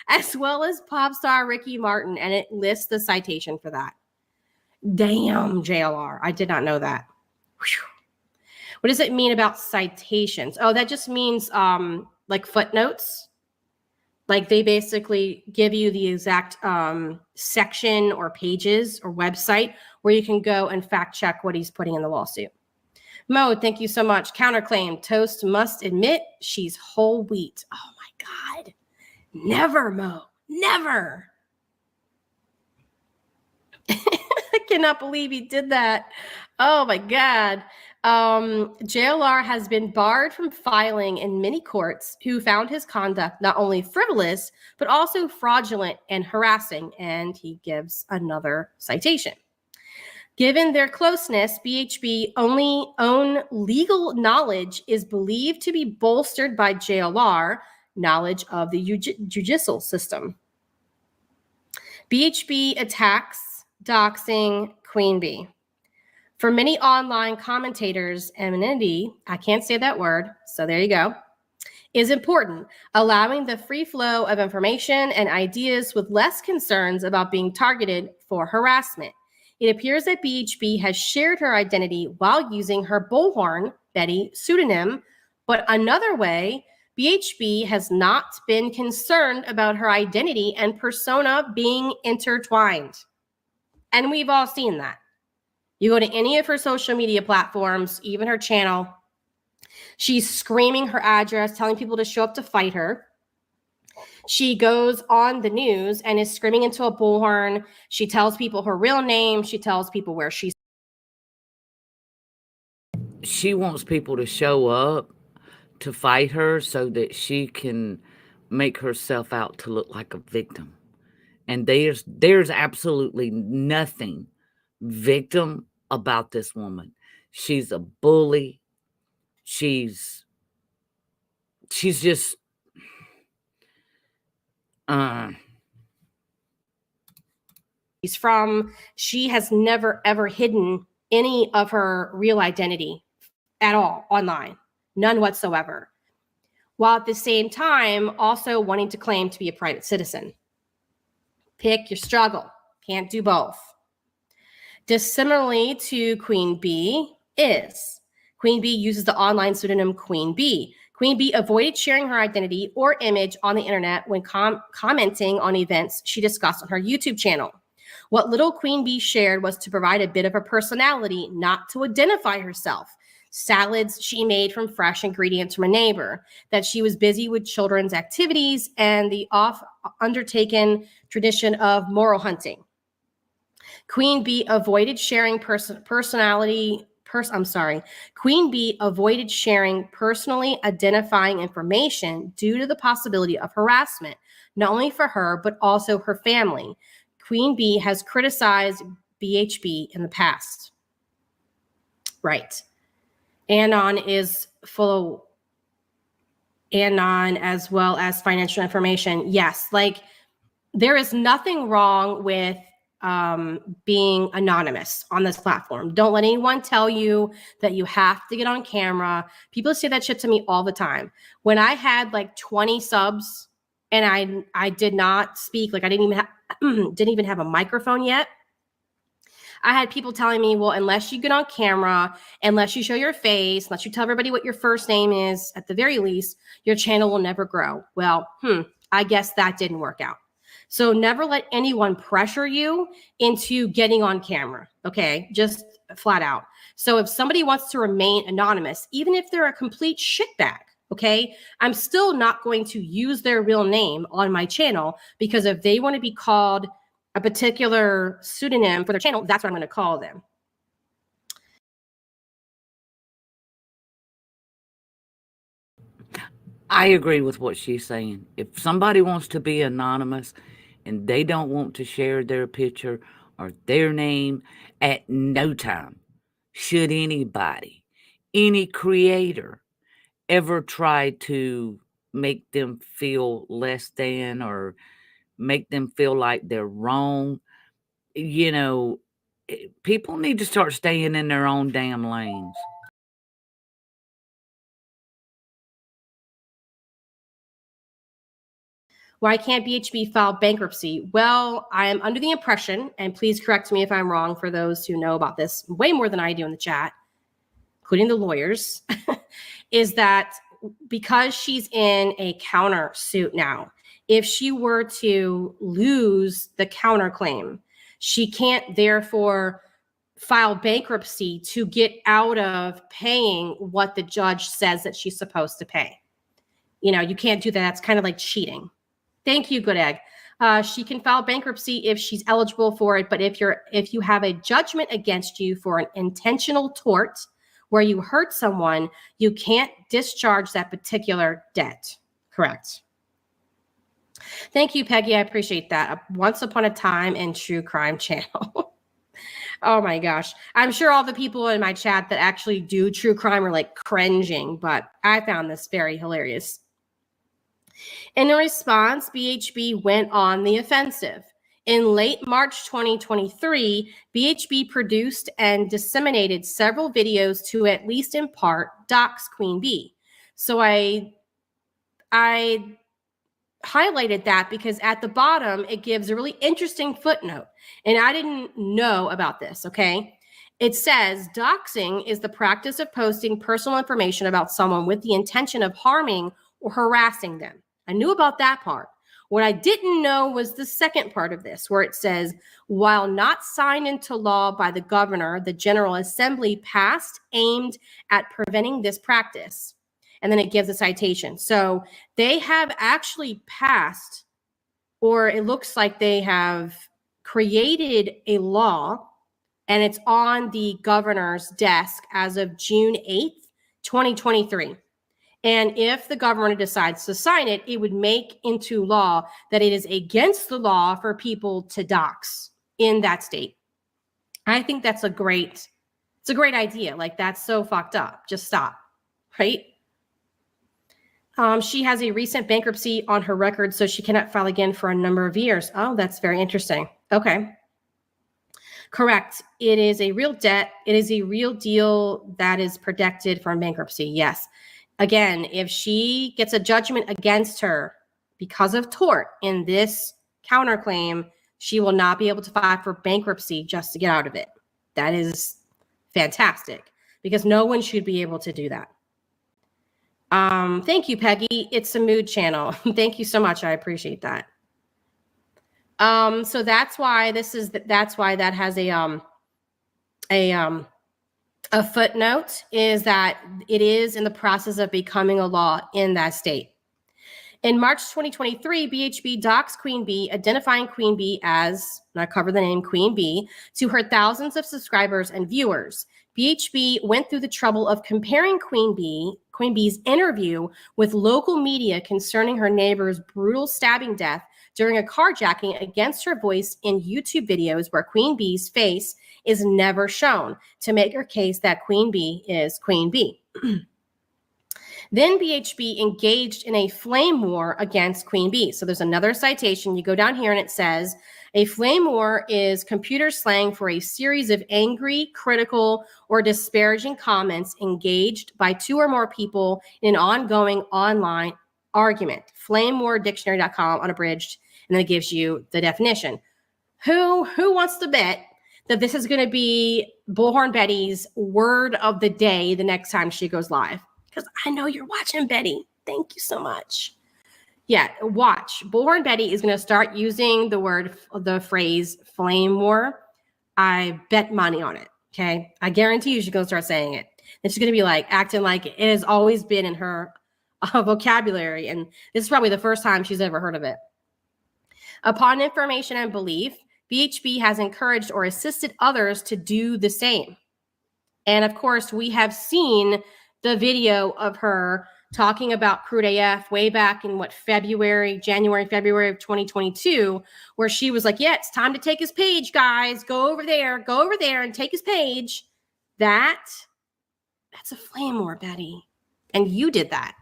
as well as pop star Ricky Martin, and it lists the citation for that. Damn, JLR. I did not know that. Whew. What does it mean about citations? Oh, that just means like footnotes. Like they basically give you the exact section or pages or website where you can go and fact check what he's putting in the lawsuit. Mo, thank you so much. Counterclaim. Toast must admit she's whole wheat. Oh my God. Never, Mo. Never. I cannot believe he did that. Oh my God. JLR has been barred from filing in many courts who found his conduct not only frivolous, but also fraudulent and harassing. And he gives another citation. Given their closeness, BHB only own legal knowledge is believed to be bolstered by JLR knowledge of the judicial system. BHB attacks doxing QueenBee. For many online commentators, anonymity, I can't say that word, so there you go, is important, allowing the free flow of information and ideas with less concerns about being targeted for harassment. It appears that BHB has shared her identity while using her Bullhorn Betty pseudonym, but another way, BHB has not been concerned about her identity and persona being intertwined. And we've all seen that. You go to any of her social media platforms, even her channel, she's screaming her address, telling people to show up to fight her. She goes on the news and is screaming into a bullhorn. She tells people her real name. She tells people where she's. She wants people to show up to fight her so that she can make herself out to look like a victim. And there's absolutely nothing victim about this woman. She's a bully. She's just she's from. She has never ever hidden any of her real identity at all online, none whatsoever, while at the same time also wanting to claim to be a private citizen. Pick your struggle. Can't do both. Dissimilarly to QueenBee is QueenBee uses the online pseudonym QueenBee. QueenBee avoided sharing her identity or image on the internet when commenting on events she discussed on her YouTube channel. What little QueenBee shared was to provide a bit of a personality, not to identify herself. Salads she made from fresh ingredients from a neighbor, that she was busy with children's activities, and the undertaken tradition of moral hunting. QueenBee avoided sharing QueenBee avoided sharing personally identifying information due to the possibility of harassment, not only for her, but also her family. QueenBee has criticized BHB in the past. Right. Anon is full of Anon as well as financial information. Yes, like there is nothing wrong with being anonymous on this platform. Don't let anyone tell you that you have to get on camera. People say that shit to me all the time. When I had like 20 subs and I did not speak, like I didn't even have a microphone yet. I had people telling me, well, unless you get on camera, unless you show your face, unless you tell everybody what your first name is, at the very least, your channel will never grow. Well, I guess that didn't work out. So never let anyone pressure you into getting on camera, okay? Just flat out. So if somebody wants to remain anonymous, even if they're a complete shitbag, okay, I'm still not going to use their real name on my channel, because if they want to be called a particular pseudonym for their channel, that's what I'm going to call them. I agree with what she's saying. If somebody wants to be anonymous and they don't want to share their picture or their name, at no time should anybody, any creator, ever try to make them feel less than or make them feel like they're wrong. You know, people need to start staying in their own damn lanes. Why can't BHB file bankruptcy? Well, I am under the impression, and please correct me if I'm wrong for those who know about this way more than I do in the chat, including the lawyers, is that because she's in a counter suit now, if she were to lose the counterclaim, she can't therefore file bankruptcy to get out of paying what the judge says that she's supposed to pay. You know, you can't do that. It's kind of like cheating. Thank you, Good Egg. She can file bankruptcy if she's eligible for it, but if you have a judgment against you for an intentional tort where you hurt someone, you can't discharge that particular debt. Correct. Thank you, Peggy. I appreciate that. Once Upon a Time in True Crime channel. Oh my gosh. I'm sure all the people in my chat that actually do true crime are like cringing, but I found this very hilarious. In response, BHB went on the offensive. In late March 2023, BHB produced and disseminated several videos to at least in part dox QueenBee. So I highlighted that because at the bottom, it gives a really interesting footnote. And I didn't know about this, okay? It says, doxing is the practice of posting personal information about someone with the intention of harming or harassing them. I knew about that part. What I didn't know was the second part of this, where it says, while not signed into law by the governor, the General Assembly passed aimed at preventing this practice. And then it gives a citation. So they have actually passed, or it looks like they have created a law, and it's on the governor's desk as of June 8th, 2023. And if the governor decides to sign it, it would make into law that it is against the law for people to dox in that state. I think that's it's a great idea. Like, that's so fucked up. Just stop, right? She has a recent bankruptcy on her record, so she cannot file again for a number of years. Oh, that's very interesting. Okay. Correct. It is a real debt. It is a real deal that is protected from bankruptcy. Yes. Again, if she gets a judgment against her because of tort in this counterclaim, she will not be able to file for bankruptcy just to get out of it. That is fantastic because no one should be able to do that. Thank you, Peggy. It's a mood channel. Thank you so much. I appreciate that. So that's why that has a footnote, is that it is in the process of becoming a law in that state. In March 2023, BHB doxed QueenBee, identifying QueenBee as, and I cover the name QueenBee, to her thousands of subscribers and viewers. BHB went through the trouble of comparing QueenBee's interview with local media concerning her neighbor's brutal stabbing death during a carjacking against her voice in YouTube videos where QueenBee's face is never shown to make her case that QueenBee is QueenBee. Then BHB engaged in a flame war against QueenBee. So there's another citation. You go down here and it says, a flame war is computer slang for a series of angry, critical, or disparaging comments engaged by two or more people in an ongoing online argument. FlameWarDictionary.com unabridged, and then it gives you the definition. Who wants to bet that this is going to be Bullhorn Betty's word of the day the next time she goes live? Because I know you're watching, Betty. Thank you so much. Yeah, watch. Bullhorn Betty is going to start using the phrase flame war. I bet money on it, okay? I guarantee you she's going to start saying it. And she's going to be like acting like it has always been in her vocabulary. And this is probably the first time she's ever heard of it. Upon information and belief, BHB has encouraged or assisted others to do the same. And of course, we have seen the video of her talking about Crude AF way back in January, February of 2022, where she was like, yeah, it's time to take his page, guys. Go over there and take his page. That's a flame war, Betty. And you did that.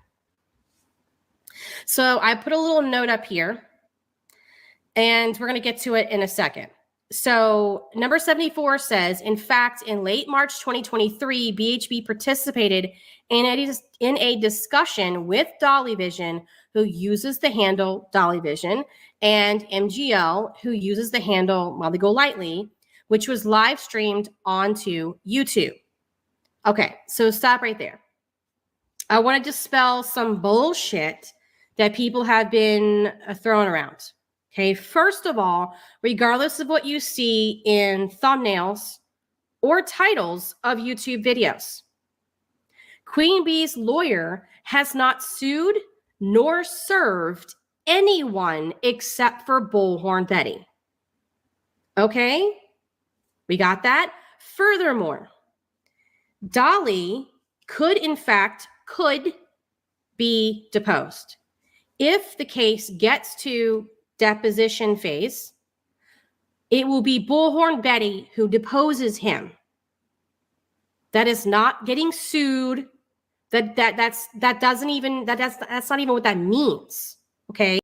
So I put a little note up here, and we're going to get to it in a second. So number 74 says, in fact, in late March 2023, BHB participated in a discussion with Dollyvision, who uses the handle Dollyvision, and MGL, who uses the handle Molly Go Lightly, which was live streamed onto YouTube. Okay, so stop right there. I want to dispel some bullshit that people have been throwing around. Okay, first of all, regardless of what you see in thumbnails or titles of YouTube videos, QueenBee's lawyer has not sued nor served anyone except for Bullhorn Betty. Okay, we got that? Furthermore, Dolly could be deposed. If the case gets to deposition phase, it will be Bullhorn Betty who deposes him. That is not getting sued. That's not even what that means. Okay.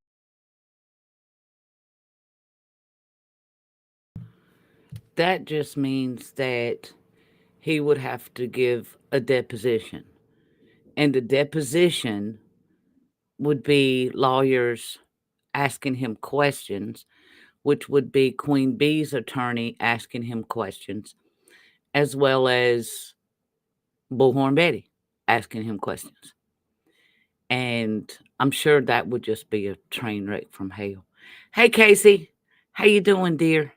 That just means that he would have to give a deposition. And the deposition would be lawyers asking him questions, which would be QueenBee's attorney asking him questions, as well as Bullhorn Betty asking him questions. And I'm sure that would just be a train wreck from hell. Hey, Casey, how you doing, dear?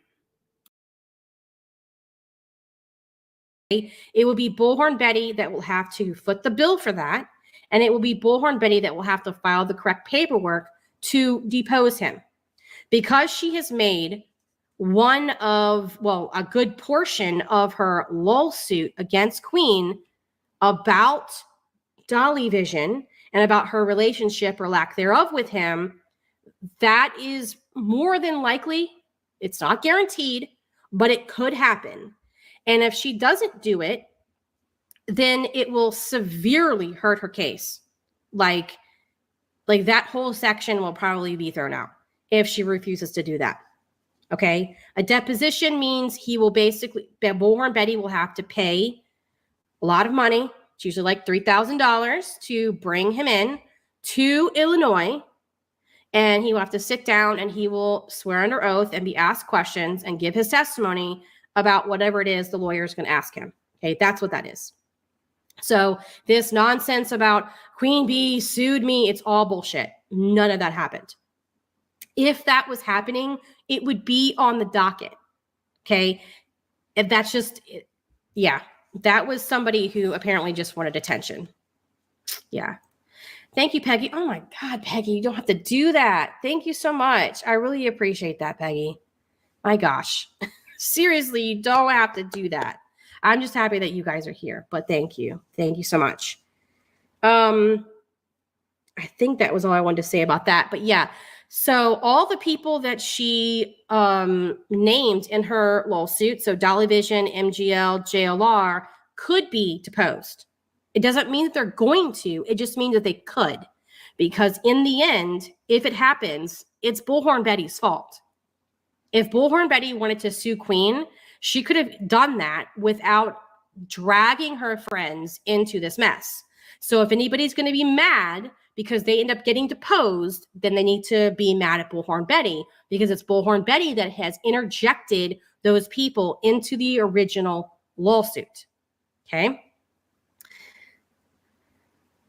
It will be Bullhorn Betty that will have to foot the bill for that. And it will be Bullhorn Betty that will have to file the correct paperwork to depose him. Because she has made a good portion of her lawsuit against Queen about Dollyvision and about her relationship or lack thereof with him, that is more than likely, it's not guaranteed, but it could happen. And if she doesn't do it, then it will severely hurt her case. Like that whole section will probably be thrown out if she refuses to do that. Okay. A deposition means Bullhorn Betty will have to pay a lot of money. It's usually like $3,000 to bring him in to Illinois. And he will have to sit down and he will swear under oath and be asked questions and give his testimony about whatever it is the lawyer is going to ask him. Okay. That's what that is. So this nonsense about QueenBee sued me, it's all bullshit. None of that happened. If that was happening, it would be on the docket. Okay. And that's just, yeah, that was somebody who apparently just wanted attention. Yeah. Thank you, Peggy. Oh my God, Peggy, you don't have to do that. Thank you so much. I really appreciate that, Peggy. My gosh. Seriously, you don't have to do that. I'm just happy that you guys are here, but thank you. Thank you so much. I think that was all I wanted to say about that, but yeah. So all the people that she named in her lawsuit, so Dollyvision, MGL, JLR, could be deposed. It doesn't mean that they're going to. It just means that they could. Because in the end, if it happens, it's Bullhorn Betty's fault. If Bullhorn Betty wanted to sue Queen, she could have done that without dragging her friends into this mess. So if anybody's going to be mad because they end up getting deposed, then they need to be mad at Bullhorn Betty because it's Bullhorn Betty that has interjected those people into the original lawsuit. Okay.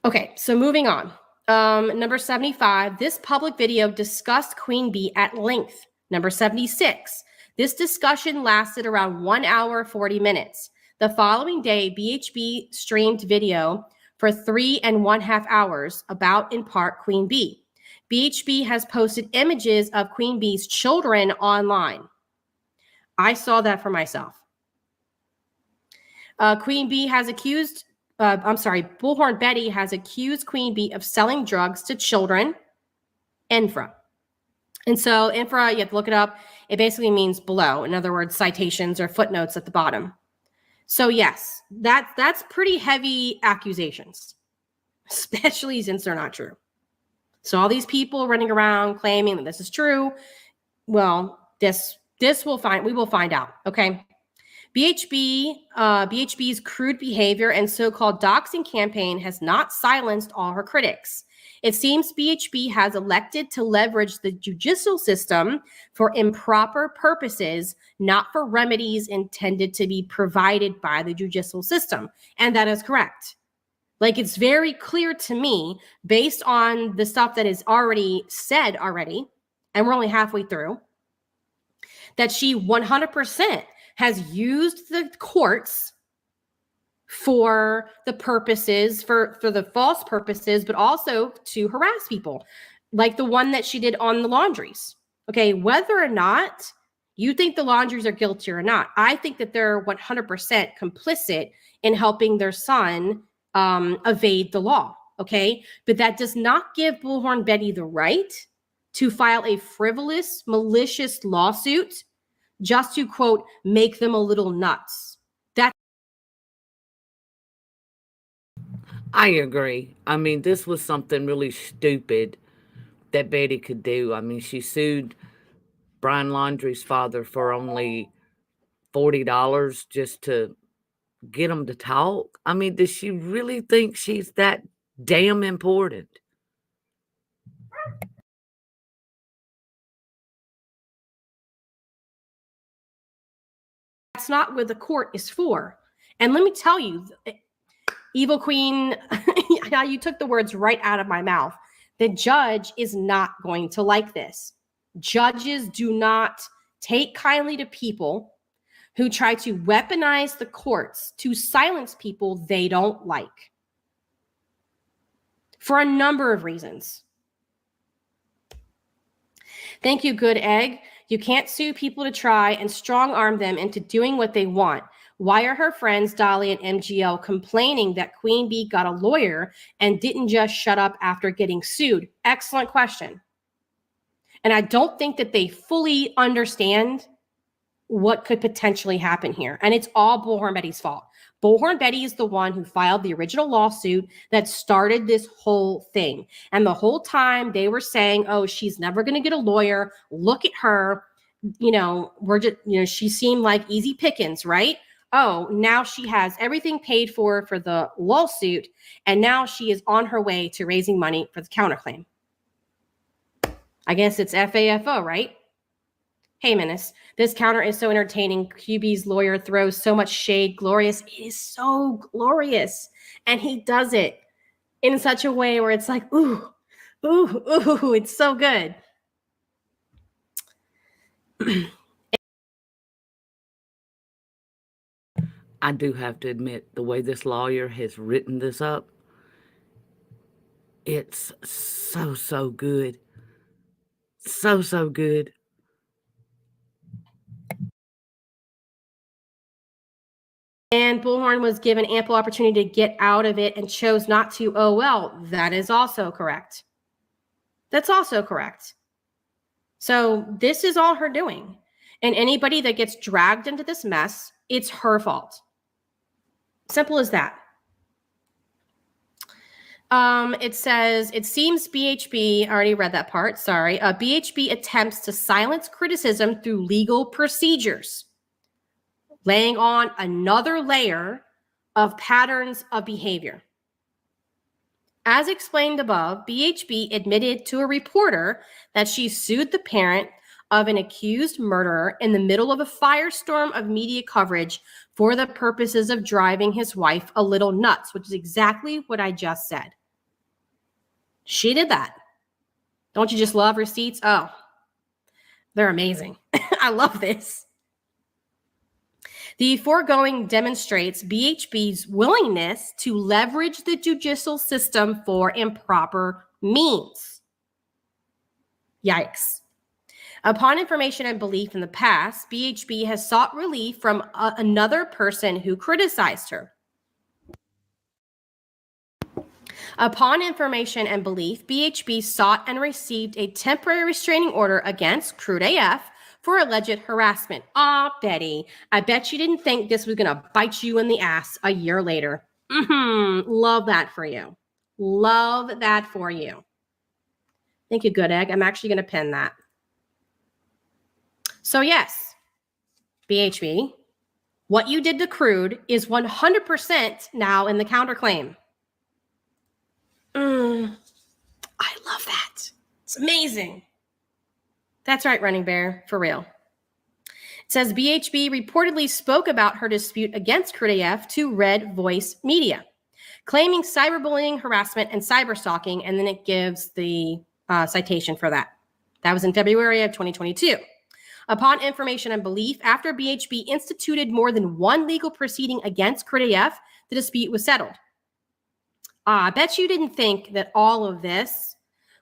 Okay, so moving on. Number 75, this public video discussed QueenBee at length. Number 76, this discussion lasted around 1 hour, 40 minutes. The following day, BHB streamed video for 3.5 hours about, in part, QueenBee. BHB has posted images of QueenBee's children online. I saw that for myself. Bullhorn Betty has accused QueenBee of selling drugs to children, infra. And so infra, you have to look it up. It basically means below. In other words, citations or footnotes at the bottom. So yes, that's pretty heavy accusations, especially since they're not true. So all these people running around claiming that this is true, well, we will find out, okay? BHB's crude behavior and so-called doxing campaign has not silenced all her critics. It seems BHB has elected to leverage the judicial system for improper purposes, not for remedies intended to be provided by the judicial system. And that is correct. Like, it's very clear to me, based on the stuff that is already said already, and we're only halfway through, that she 100% has used the courts for the purposes, for the false purposes, but also to harass people, like the one that she did on the laundries. Okay, whether or not you think the laundries are guilty or not, I think that they're 100% complicit in helping their son evade the law. Okay, but that does not give Bullhorn Betty the right to file a frivolous, malicious lawsuit just to, quote, make them a little nuts. I agree. I mean, this was something really stupid that Betty could do. I mean, she sued Brian Laundrie's father for only $40 just to get him to talk. I mean, does she really think she's that damn important? That's not what the court is for. And let me tell you, Evil Queen, you took the words right out of my mouth. The judge is not going to like this. Judges do not take kindly to people who try to weaponize the courts to silence people they don't like, for a number of reasons. Thank you, Good Egg. You can't sue people to try and strong arm them into doing what they want. Why are her friends, Dolly and MGL, complaining that QueenBee got a lawyer and didn't just shut up after getting sued? Excellent question. And I don't think that they fully understand what could potentially happen here. And it's all Bullhorn Betty's fault. Bullhorn Betty is the one who filed the original lawsuit that started this whole thing. And the whole time they were saying, oh, she's never going to get a lawyer. Look at her. You know, she seemed like easy pickings, right? Oh, now she has everything paid for the lawsuit, and now she is on her way to raising money for the counterclaim. I guess it's FAFO, right? Hey, Menace, this counter is so entertaining. QB's lawyer throws so much shade. Glorious. It is so glorious. And he does it in such a way where it's like, ooh, ooh, ooh, it's so good. I do have to admit, the way this lawyer has written this up, it's so good. So good. And Bullhorn was given ample opportunity to get out of it and chose not to. Oh, well, that is also correct. That's also correct. So this is all her doing. And anybody that gets dragged into this mess, it's her fault. Simple as that. It says, it seems BHB, I already read that part, sorry. BHB attempts to silence criticism through legal procedures, laying on another layer of patterns of behavior. As explained above, BHB admitted to a reporter that she sued the parent of an accused murderer in the middle of a firestorm of media coverage for the purposes of driving his wife a little nuts, which is exactly what I just said. She did that. Don't you just love receipts? Oh, they're amazing. I love this. The foregoing demonstrates BHB's willingness to leverage the judicial system for improper means. Yikes. Upon information and belief in the past, BHB has sought relief from another person who criticized her. Upon information and belief, BHB sought and received a temporary restraining order against Crude AF for alleged harassment. Aw, Betty, I bet you didn't think this was going to bite you in the ass a year later. Love that for you. Love that for you. Thank you, Good Egg. I'm actually going to pin that. So yes, BHB, what you did to crude is 100% now in the counterclaim. I love that. It's amazing. That's right, Running Bear, for real. It says BHB reportedly spoke about her dispute against Crude AF to Red Voice Media, claiming cyberbullying, harassment, and cyberstalking, and then it gives the citation for that. That was in February of 2022. Upon information and belief, after BHB instituted more than one legal proceeding against Crude AF, the dispute was settled. I bet you didn't think that all of this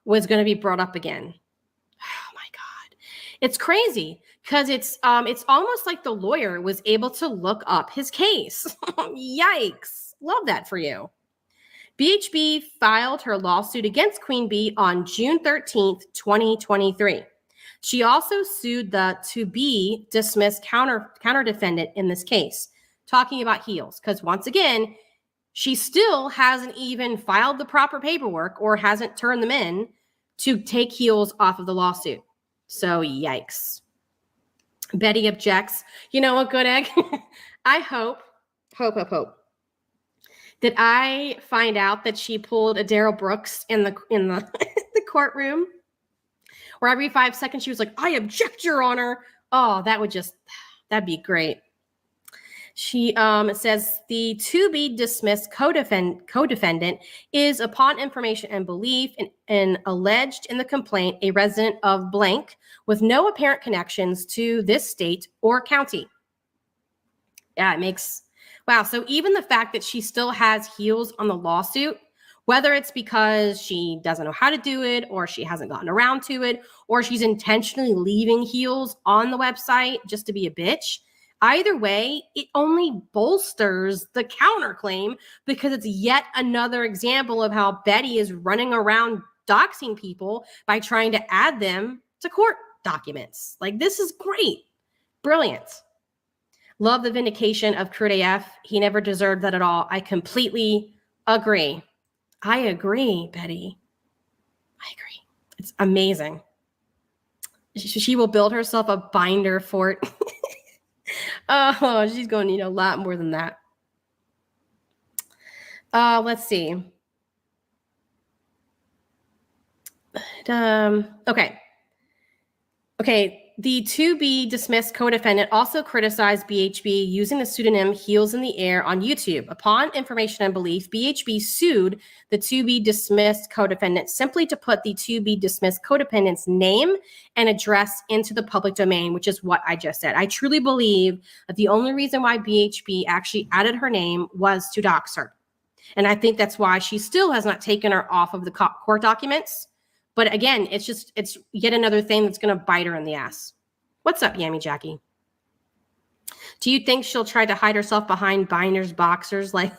was going to be brought up again. Oh my God. It's crazy because it's almost like the lawyer was able to look up his case. Yikes. Love that for you. BHB filed her lawsuit against QueenBee on June 13th, 2023. She also sued the to-be dismissed counter defendant in this case, talking about heels, because once again, she still hasn't even filed the proper paperwork or hasn't turned them in to take heels off of the lawsuit. So yikes. Betty objects. You know what, Good Egg? I hope that I find out that she pulled a Daryl Brooks in the the courtroom, where every 5 seconds she was like, "I object, Your Honor." Oh, that'd be great. She says the to be dismissed co-defendant is, upon information and belief, and alleged in the complaint, a resident of blank with no apparent connections to this state or county. Yeah, it makes, wow. So even the fact that she still has heels on the lawsuit, whether it's because she doesn't know how to do it, or she hasn't gotten around to it, or she's intentionally leaving heels on the website just to be a bitch, either way, it only bolsters the counterclaim because it's yet another example of how Betty is running around doxing people by trying to add them to court documents. Like, this is great. Brilliant. Love the vindication of Crude AF. He never deserved that at all. I completely agree. I agree, Betty. I agree. It's amazing. She will build herself a binder fort. Oh, she's going to need a lot more than that. Let's see. Okay. The to-be dismissed co-defendant also criticized BHB using the pseudonym Heels in the Air on YouTube. Upon information and belief, BHB sued the to-be dismissed co-defendant simply to put the to-be dismissed co-defendant's name and address into the public domain, which is what I just said. I truly believe that the only reason why BHB actually added her name was to dox her. And I think that's why she still has not taken her off of the court documents. But again, it's yet another thing that's going to bite her in the ass. What's up, Yammy Jackie? Do you think she'll try to hide herself behind binders, boxers like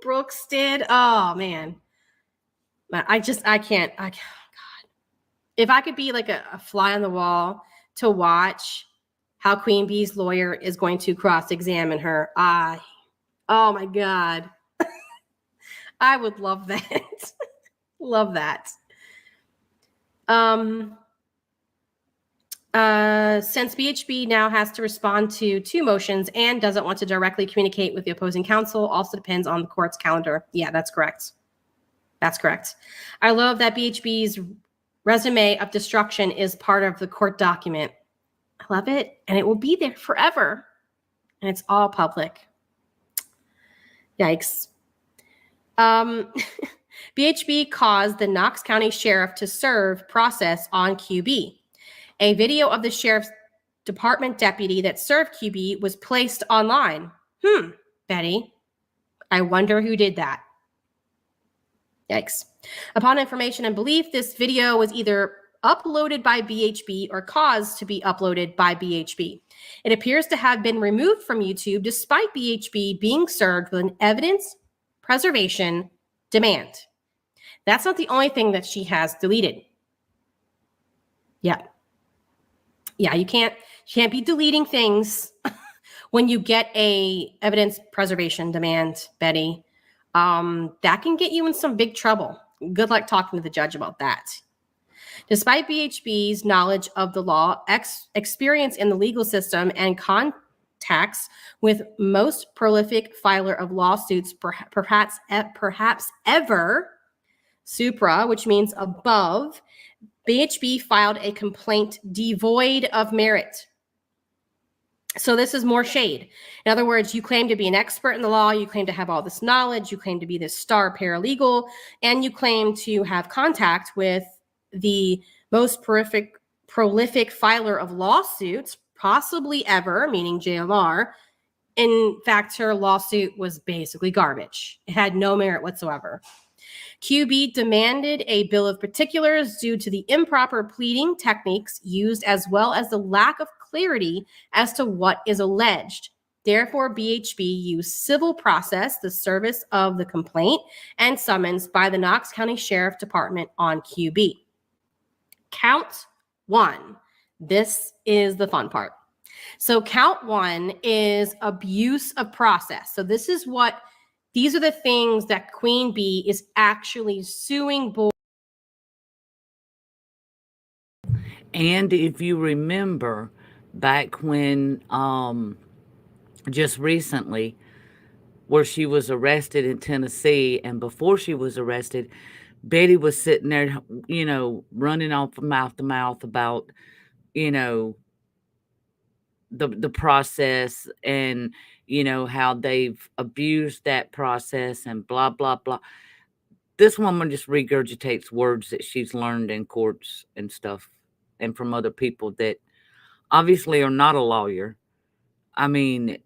Brooks did? Oh, man. I can't. Oh, God. If I could be like a fly on the wall to watch how QueenBee's lawyer is going to cross-examine her, oh, my God. I would love that. Love that. Since BHB now has to respond to 2 motions and doesn't want to directly communicate with the opposing counsel, also depends on the court's calendar. Yeah, that's correct. That's correct. I love that BHB's resume of destruction is part of the court document. I love it. And it will be there forever. And it's all public. Yikes. BHB caused the Knox County Sheriff to serve process on QB. A video of the Sheriff's Department deputy that served QB was placed online. Betty, I wonder who did that. Yikes. Upon information and belief, this video was either uploaded by BHB or caused to be uploaded by BHB. It appears to have been removed from YouTube despite BHB being served with an evidence preservation demand. That's not the only thing that she has deleted. Yeah, you can't be deleting things when you get a evidence preservation demand, Betty. That can get you in some big trouble. good luck talking to the judge about that. Despite BHB's knowledge of the law, experience in the legal system, and contacts with most prolific filer of lawsuits, perhaps ever, supra, which means above, BHB filed a complaint devoid of merit. So this is more shade. In other words, you claim to be an expert in the law, you claim to have all this knowledge, you claim to be this star paralegal, and you claim to have contact with the most prolific filer of lawsuits, possibly ever, meaning JLR. In fact, her lawsuit was basically garbage. It had no merit whatsoever. QB demanded a bill of particulars due to the improper pleading techniques used, as well as the lack of clarity as to what is alleged. Therefore, BHB used civil process, the service of the complaint, and summons by the Knox County Sheriff Department on QB. Count 1. This is the fun part. So count 1 is abuse of process. So these are the things that QueenBee is actually suing. And if you remember back when just recently where she was arrested in Tennessee, and before she was arrested, Betty was sitting there, running off mouth to mouth about, the process and, how they've abused that process and blah, blah, blah. This woman just regurgitates words that she's learned in courts and stuff and from other people that obviously are not a lawyer. I mean,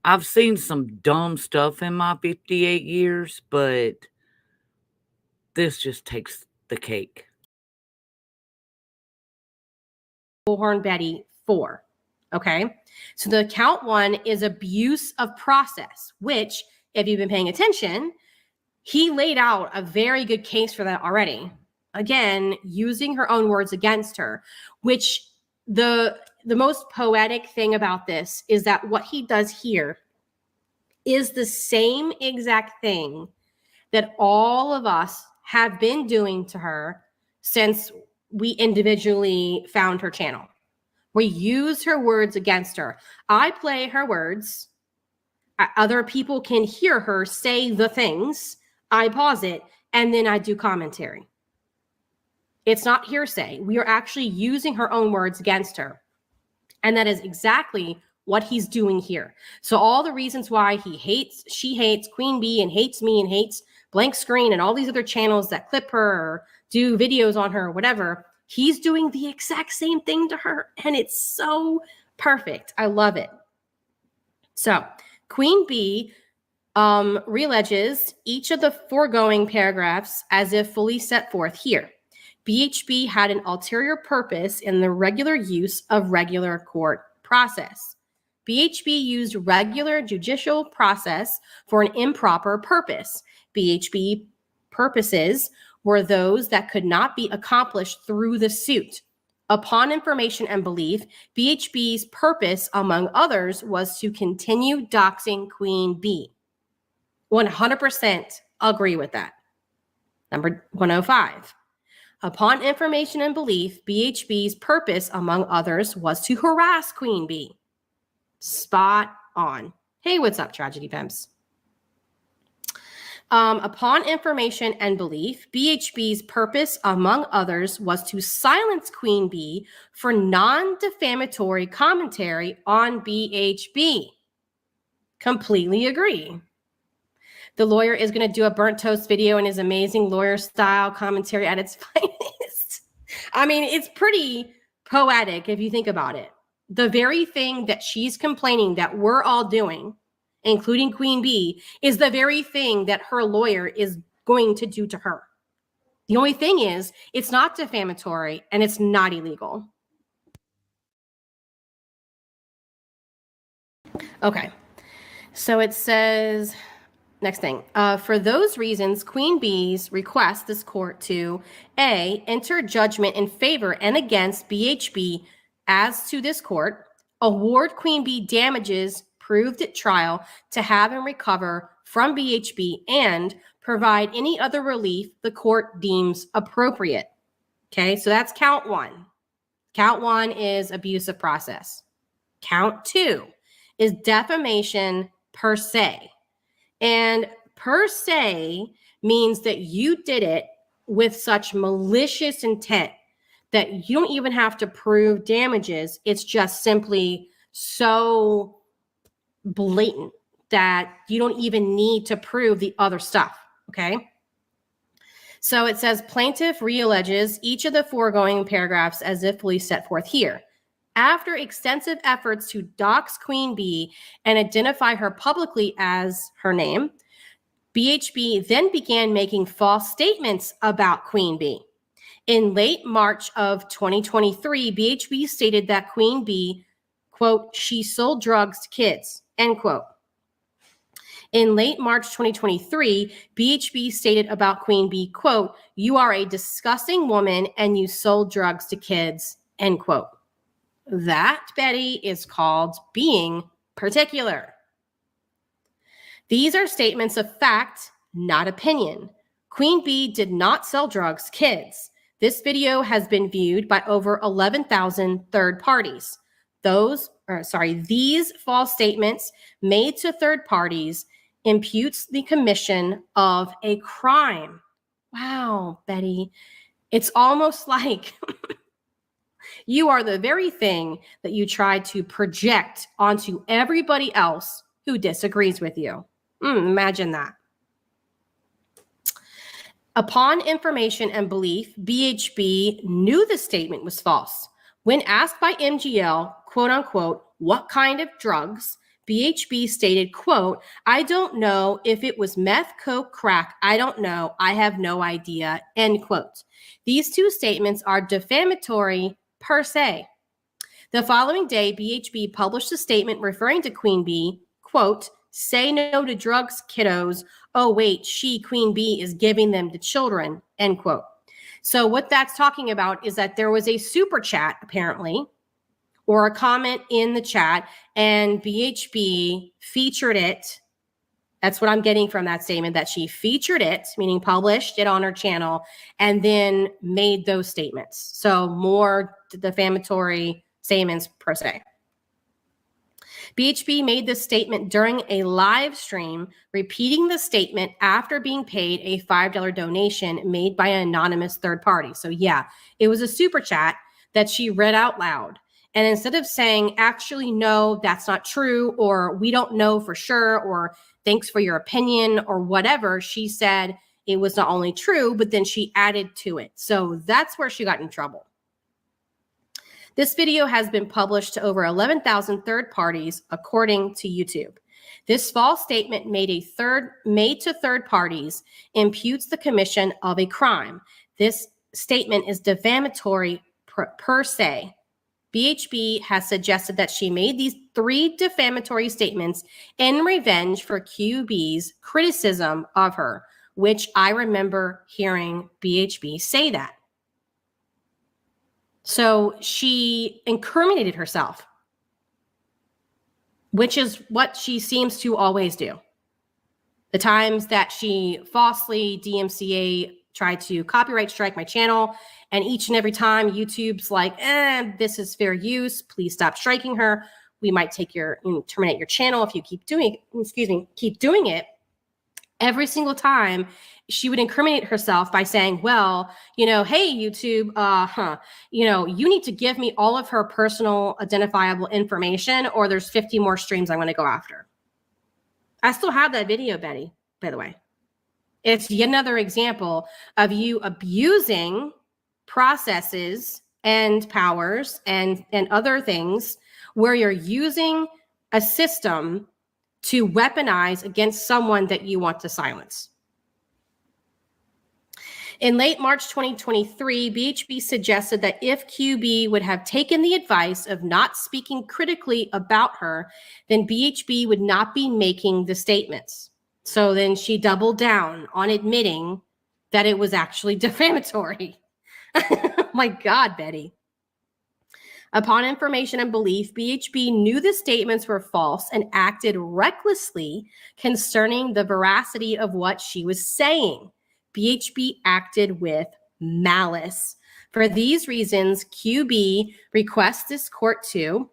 I've seen some dumb stuff in my 58 years, but this just takes the cake. Bullhorn Betty 4. Okay. So the count 1 is abuse of process, which, if you've been paying attention, he laid out a very good case for that already. Again, using her own words against her, which the most poetic thing about this is that what he does here is the same exact thing that all of us have been doing to her since we individually found her channel. We use her words against her. I play her words. Other people can hear her say the things. I pause it, and then I do commentary. It's not hearsay. We are actually using her own words against her. And that is exactly what he's doing here. So all the reasons why she hates QueenBee and hates me and hates Blank Screen and all these other channels that clip her or do videos on her or whatever, he's doing the exact same thing to her. And it's so perfect. I love it. So QueenBee realleges each of the foregoing paragraphs as if fully set forth here. BHB had an ulterior purpose in the regular use of regular court process. BHB used regular judicial process for an improper purpose. BHB purposes were those that could not be accomplished through the suit. Upon information and belief, BHB's purpose, among others, was to continue doxing QueenBee. 100% agree with that. Number 105. Upon information and belief, BHB's purpose, among others, was to harass QueenBee. Spot on. Hey, what's up, Tragedy Pimps? Upon information and belief, BHB's purpose, among others, was to silence QueenBee for non-defamatory commentary on BHB. Completely agree. The lawyer is going to do a BurntToast video in his amazing lawyer style commentary at its finest. I mean, it's pretty poetic if you think about it. The very thing that she's complaining that we're all doing, including QueenBee, is the very thing that her lawyer is going to do to her. The only thing is, it's not defamatory and it's not illegal. Okay, so it says, next thing, for those reasons, QueenBee's request this court to A, enter judgment in favor and against BHB as to this court, award QueenBee damages proved at trial to have and recover from BHB, and provide any other relief the court deems appropriate. Okay, so that's count one. Count one is abusive process. Count two is defamation per se. And per se means that you did it with such malicious intent that you don't even have to prove damages. It's just simply so blatant that you don't even need to prove the other stuff, okay? So it says plaintiff realleges each of the foregoing paragraphs as if fully set forth here. After extensive efforts to dox QueenBee and identify her publicly as her name, BHB then began making false statements about QueenBee. In late March of 2023, BHB stated that QueenBee, quote, she sold drugs to kids, end quote. In late March 2023, BHB stated about QueenBee, quote, you are a disgusting woman and you sold drugs to kids, end quote. That, Betty, is called being particular. These are statements of fact, not opinion. QueenBee did not sell drugs to kids. This video has been viewed by over 11,000 third parties. These false statements made to third parties imputes the commission of a crime. Wow, Betty. It's almost like you are the very thing that you try to project onto everybody else who disagrees with you. Imagine that. Upon information and belief, BHB knew the statement was false. When asked by MGL, quote unquote, what kind of drugs, BHB stated, quote, I don't know if it was meth, coke, crack. I don't know. I have no idea, end quote. These two statements are defamatory per se. The following day, BHB published a statement referring to QueenBee, quote, say no to drugs, kiddos. Oh, wait, QueenBee is giving them to children, end quote. So what that's talking about is that there was a super chat, apparently, or a comment in the chat, and BHB featured it. That's what I'm getting from that statement, that she featured it, meaning published it on her channel, and then made those statements. So more defamatory statements per se. BHB made this statement during a live stream, repeating the statement after being paid a $5 donation made by an anonymous third party. So yeah, it was a super chat that she read out loud. And instead of saying, actually, no, that's not true, or we don't know for sure, or thanks for your opinion, or whatever, she said it was not only true, but then she added to it. So that's where she got in trouble. This video has been published to over 11,000 third parties, according to YouTube. This false statement made to third parties imputes the commission of a crime. This statement is defamatory per se. BHB has suggested that she made these 3 defamatory statements in revenge for QB's criticism of her, which I remember hearing BHB say that. So she incriminated herself, which is what she seems to always do. The times that she falsely DMCA tried to copyright strike my channel, and each and every time YouTube's like, this is fair use, please stop striking her. We might terminate your channel if you keep doing it. Every single time she would incriminate herself by saying, well, hey, YouTube, you need to give me all of her personal identifiable information, or there's 50 more streams I'm going to go after. I still have that video, Betty, by the way. It's yet another example of you abusing processes and powers and other things where you're using a system to weaponize against someone that you want to silence. In late March 2023, BHB suggested that if QB would have taken the advice of not speaking critically about her, then BHB would not be making the statements. So then she doubled down on admitting that it was actually defamatory. My God, Betty. Upon information and belief, BHB knew the statements were false and acted recklessly concerning the veracity of what she was saying. BHB acted with malice. For these reasons, QB requests this court to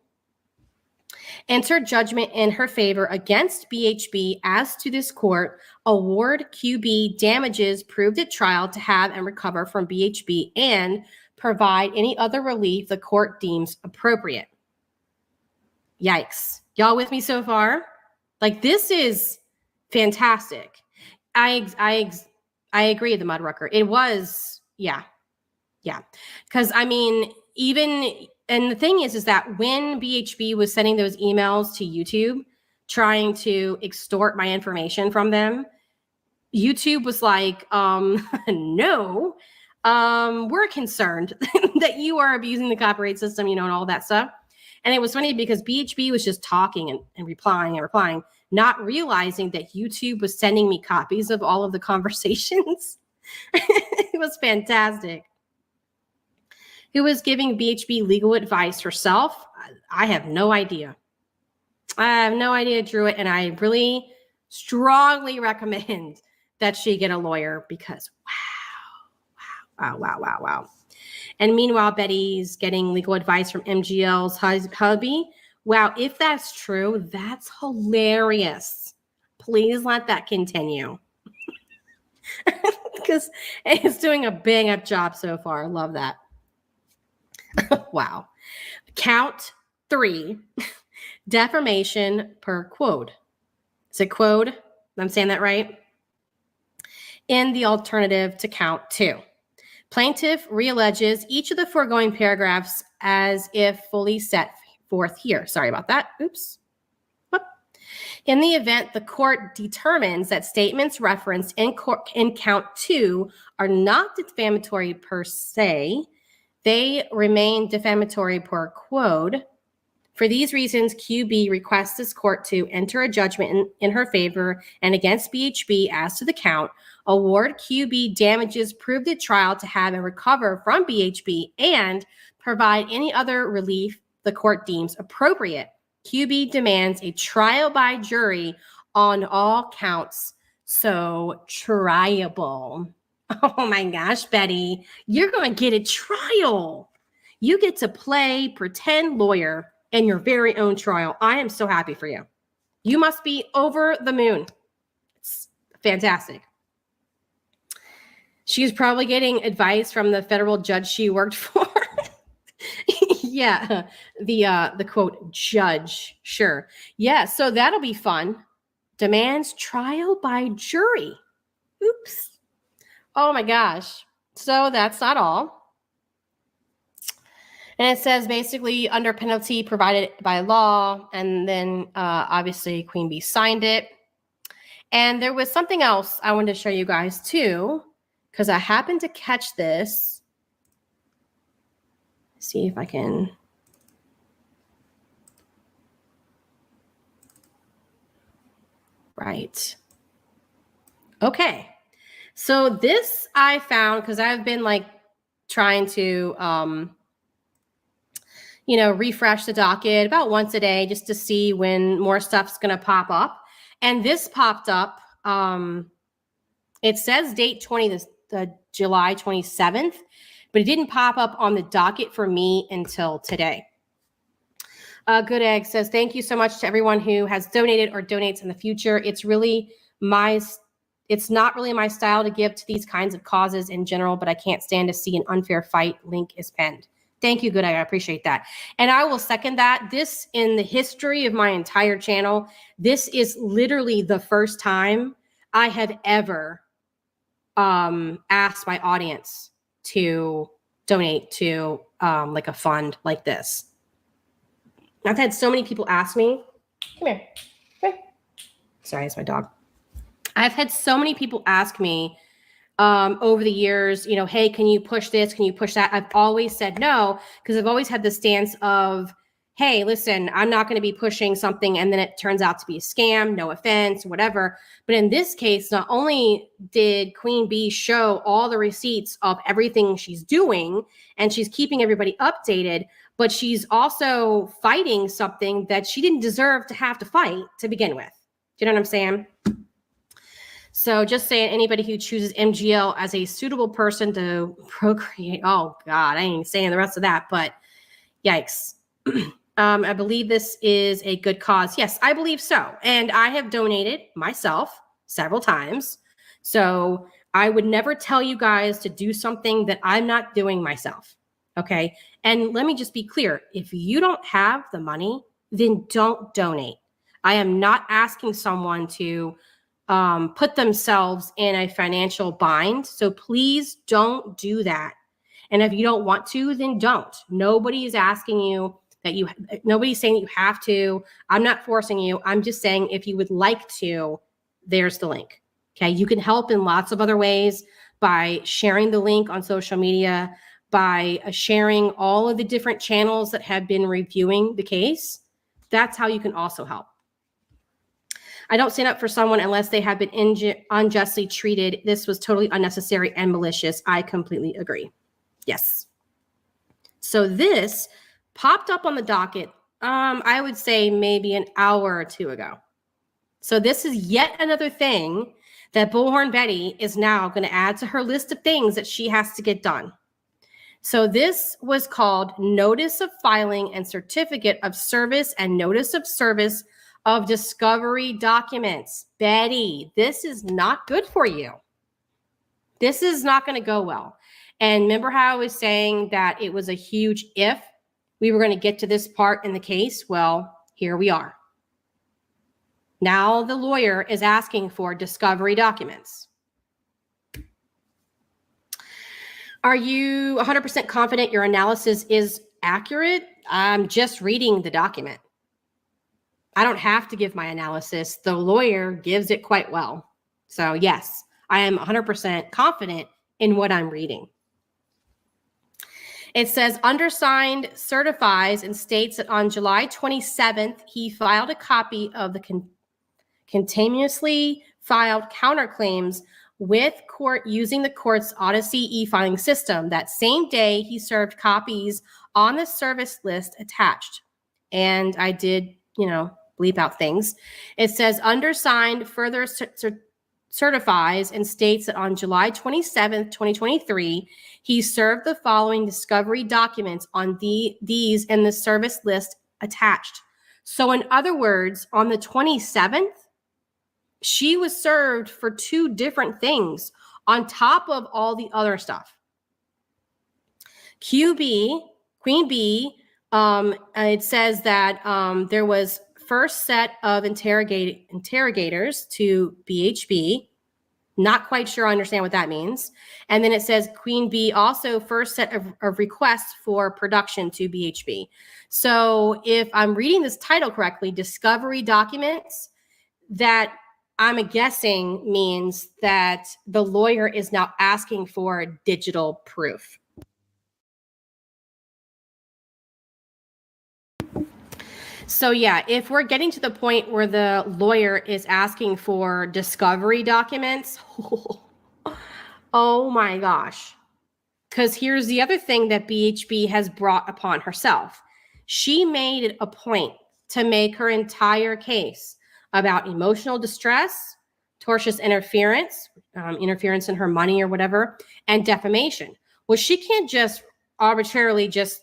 enter judgment in her favor against BHB as to this court, award QB damages proved at trial to have and recover from BHB, and provide any other relief the court deems appropriate. Yikes. Y'all with me so far? Like, this is fantastic. I agree, the Mudrucker. It was, yeah. Because, I mean, and the thing is that when BHB was sending those emails to YouTube, trying to extort my information from them, YouTube was like, no, we're concerned that you are abusing the copyright system, and all that stuff. And it was funny because BHB was just talking and replying, not realizing that YouTube was sending me copies of all of the conversations. It was fantastic. Who was giving BHB legal advice herself? I have no idea. Drew it, and I really strongly recommend that she get a lawyer because wow. And meanwhile, Betty's getting legal advice from MGL's hubby. Wow, if that's true, that's hilarious. Please let that continue. Because it's doing a bang-up job so far. Love that. Wow. Count 3. Defamation per quote. Is it quote? I'm saying that right? In the alternative to count 2. Plaintiff realleges each of the foregoing paragraphs as if fully set forth here. Sorry about that. Oops. Whoop. In the event the court determines that statements referenced in count 2 are not defamatory per se, they remain defamatory per quote. For these reasons, QB requests this court to enter a judgment in her favor and against BHB as to the count, award QB damages proved at trial to have and recover from BHB, and provide any other relief the court deems appropriate. QB demands a trial by jury on all counts, so triable. Oh my gosh, Betty, you're going to get a trial. You get to play pretend lawyer in your very own trial. I am so happy for you. You must be over the moon. It's fantastic. She's probably getting advice from the federal judge she worked for. Yeah, the quote judge. Sure. Yeah, so that'll be fun. Demands trial by jury. Oops. Oh my gosh. So that's not all. And it says basically under penalty provided by law. And then obviously QueenBee signed it. And there was something else I wanted to show you guys too, because I happened to catch this. See if I can. Right. Okay. So this I found because I've been like trying to, refresh the docket about once a day just to see when more stuff's going to pop up. And this popped up. It says date the July 27th, but it didn't pop up on the docket for me until today. Good Egg says, thank you so much to everyone who has donated or donates in the future. It's not really my style to give to these kinds of causes in general, but I can't stand to see an unfair fight. Link is pinned. Thank you, Good Egg. I appreciate that. And I will second that. This, in the history of my entire channel, this is literally the first time I have ever asked my audience to donate to like a fund like this. I've had so many people ask me, come here. Sorry, it's my dog. I've had so many people ask me over the years, hey, can you push this? Can you push that? I've always said no, because I've always had the stance of, hey, listen, I'm not going to be pushing something and then it turns out to be a scam, no offense, whatever. But in this case, not only did QueenBee show all the receipts of everything she's doing and she's keeping everybody updated, but she's also fighting something that she didn't deserve to have to fight to begin with. Do you know what I'm saying? So just saying, anybody who chooses MGL as a suitable person to procreate, oh God, I ain't saying the rest of that, but yikes. I believe this is a good cause. Yes, I believe so. And I have donated myself several times. So I would never tell you guys to do something that I'm not doing myself. Okay. And let me just be clear. If you don't have the money, then don't donate. I am not asking someone to put themselves in a financial bind. So please don't do that. And if you don't want to, then don't. Nobody is asking you nobody's saying that you have to. I'm not forcing you. I'm just saying if you would like to, there's the link. Okay. You can help in lots of other ways by sharing the link on social media, by sharing all of the different channels that have been reviewing the case. That's how you can also help. I don't stand up for someone unless they have been unjustly treated. This was totally unnecessary and malicious. I completely agree. Yes. So this popped up on the docket, I would say maybe an hour or two ago. So this is yet another thing that Bullhorn Betty is now going to add to her list of things that she has to get done. So this was called Notice of Filing and Certificate of Service and Notice of Service of Discovery Documents. Betty, this is not good for you. This is not going to go well. And remember how I was saying that it was a huge if we were going to get to this part in the case? Well, here we are. Now the lawyer is asking for discovery documents. Are you 100% confident your analysis is accurate? I'm just reading the document. I don't have to give my analysis. The lawyer gives it quite well. So yes, I am 100% confident in what I'm reading. It says, undersigned certifies and states that on July 27th, he filed a copy of the continuously filed counterclaims with court using the court's Odyssey e-filing system. That same day, he served copies on the service list attached. And I did, bleep out things. It says, undersigned further certifies and states that on July 27th, 2023, he served the following discovery documents on these in the service list attached. So in other words, on the 27th, she was served for two different things on top of all the other stuff. QueenBee, it says that there was first set of interrogators to BHB. Not quite sure I understand what that means. And then it says QueenBee also first set of requests for production to BHB. So if I'm reading this title correctly, discovery documents, that I'm guessing means that the lawyer is now asking for digital proof. So yeah, if we're getting to the point where the lawyer is asking for discovery documents, oh my gosh. Because here's the other thing that BHB has brought upon herself. She made it a point to make her entire case about emotional distress, tortious interference, interference in her money or whatever, and defamation. Well, she can't just arbitrarily just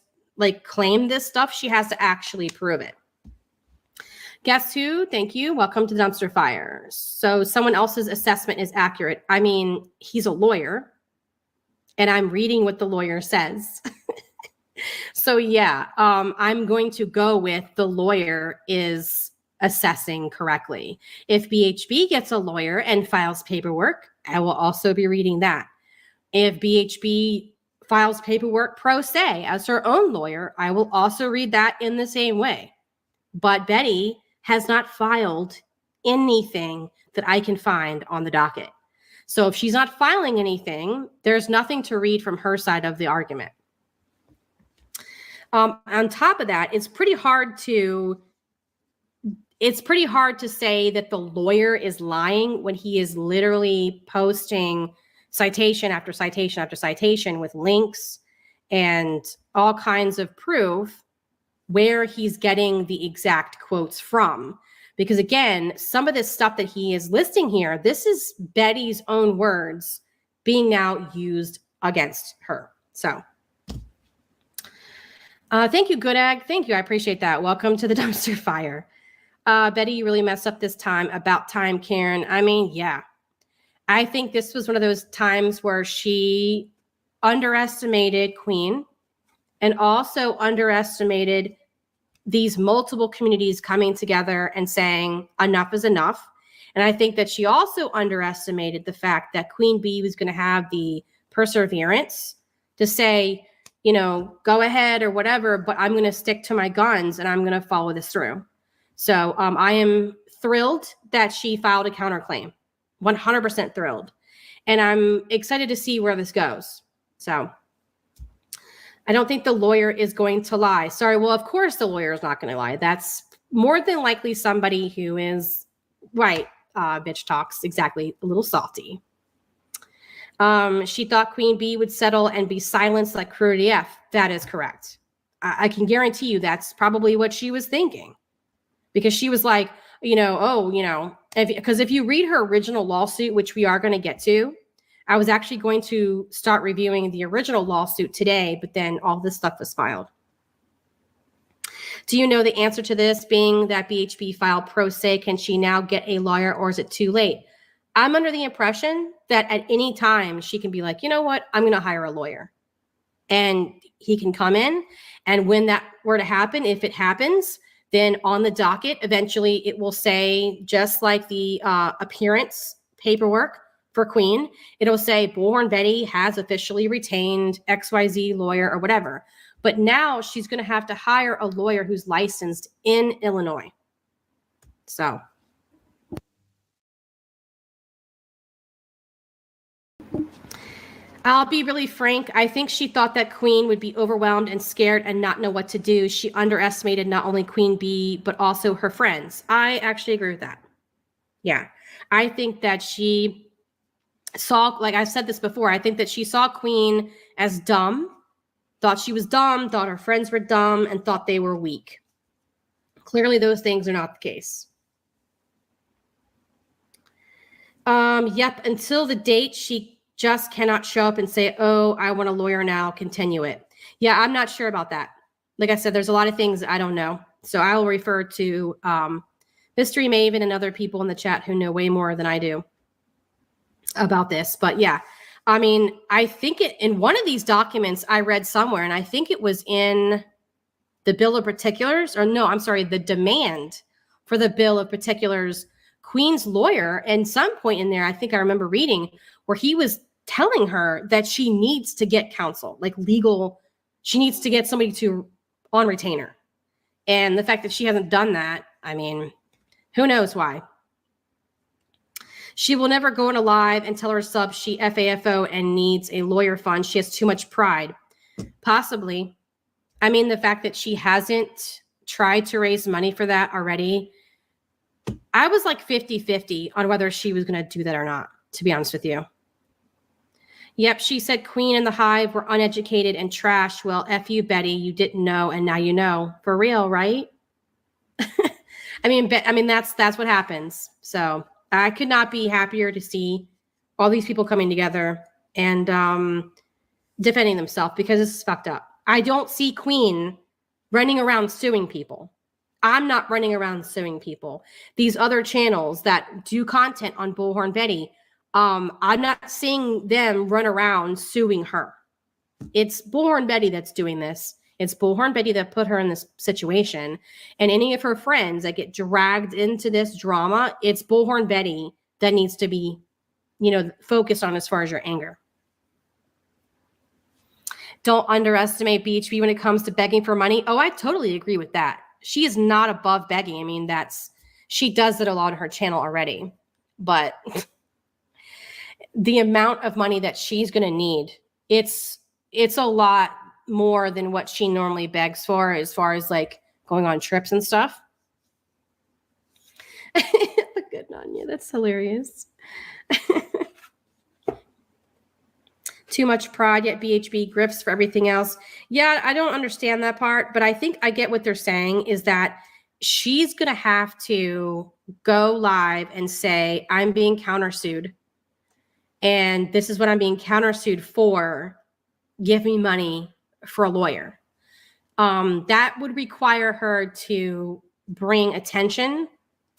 claim this stuff. She has to actually prove it. Guess who? Thank you. Welcome to Dumpster Fire. So someone else's assessment is accurate. I mean, he's a lawyer, and I'm reading what the lawyer says. So yeah, I'm going to go with the lawyer is assessing correctly. If BHB gets a lawyer and files paperwork, I will also be reading that. If BHB files paperwork pro se as her own lawyer, I will also read that in the same way. But Betty has not filed anything that I can find on the docket. So if she's not filing anything, there's nothing to read from her side of the argument. On top of that, it's pretty hard to say that the lawyer is lying when he is literally posting citation after citation after citation with links and all kinds of proof where he's getting the exact quotes from. Because again, some of this stuff that he is listing here, this is Betty's own words being now used against her. So thank you, Good Ag. Thank you. I appreciate that. Welcome to the dumpster fire. Betty, you really messed up this time. About time, Karen. I mean, yeah. I think this was one of those times where she underestimated Queen and also underestimated these multiple communities coming together and saying enough is enough. And I think that she also underestimated the fact that QueenBee was going to have the perseverance to say, you know, go ahead or whatever, but I'm going to stick to my guns and I'm going to follow this through. So I am thrilled that she filed a counterclaim, 100% thrilled. And I'm excited to see where this goes. So I don't think the lawyer is going to lie. Sorry, well, of course the lawyer is not going to lie. That's more than likely somebody who is, right, bitch talks, exactly, a little salty. She thought QueenBee would settle and be silenced like Crudy F. That is correct. I can guarantee you that's probably what she was thinking. Because she was like, you know, oh, you know, because if you read her original lawsuit, which we are going to get to, I was actually going to start reviewing the original lawsuit today, but then all this stuff was filed. Do you know the answer to this being that BHB filed pro se? Can she now get a lawyer or is it too late? I'm under the impression that at any time she can be like, you know what, I'm going to hire a lawyer. And he can come in. And when that were to happen, if it happens, then on the docket, eventually it will say, just like the appearance paperwork for Queen, it'll say Bullhorn Betty has officially retained XYZ lawyer or whatever. But now she's going to have to hire a lawyer who's licensed in Illinois. So. I'll be really frank. I think she thought that Queen would be overwhelmed and scared and not know what to do. She underestimated not only QueenBee, but also her friends. I actually agree with that. Yeah. I think that she saw, like I've said this before, I think that she saw Queen as dumb, thought she was dumb, thought her friends were dumb, and thought they were weak. Clearly, those things are not the case. Yep. Until the date, she just cannot show up and say, oh, I want a lawyer now, continue it. Yeah, I'm not sure about that. Like I said, there's a lot of things I don't know. So I will refer to Mystery Maven and other people in the chat who know way more than I do about this. But yeah, I mean, I think it in one of these documents I read somewhere, and I think it was in the Bill of Particulars, or no, I'm sorry, the demand for the Bill of Particulars, Queen's lawyer, and some point in there, I think I remember reading where he was telling her that she needs to get counsel, like legal, she needs to get somebody to on retainer. And the fact that she hasn't done that, I mean, who knows why? She will never go on a live and tell her sub she FAFO and needs a lawyer fund. She has too much pride. Possibly. I mean, the fact that she hasn't tried to raise money for that already, I was like 50-50 on whether she was going to do that or not, to be honest with you. Yep, she said Queen and the Hive were uneducated and trash. Well, F you, Betty, you didn't know, and now you know. For real, right? I mean, that's what happens. So I could not be happier to see all these people coming together and defending themselves, because this is fucked up. I don't see Queen running around suing people. I'm not running around suing people. These other channels that do content on Bullhorn Betty, I'm not seeing them run around suing her. It's Bullhorn Betty that's doing this. It's Bullhorn Betty that put her in this situation. And any of her friends that get dragged into this drama, it's Bullhorn Betty that needs to be, you know, focused on as far as your anger. Don't underestimate BHB when it comes to begging for money. Oh, I totally agree with that. She is not above begging. I mean, she does it a lot on her channel already. But the amount of money that she's going to need, it's a lot more than what she normally begs for as far as like going on trips and stuff. Good on you. That's hilarious. Too much pride, yet BHB grifts for everything else. Yeah, I don't understand that part, but I think I get what they're saying is that she's going to have to go live and say, I'm being countersued. And this is what I'm being countersued for. Give me money for a lawyer. That would require her to bring attention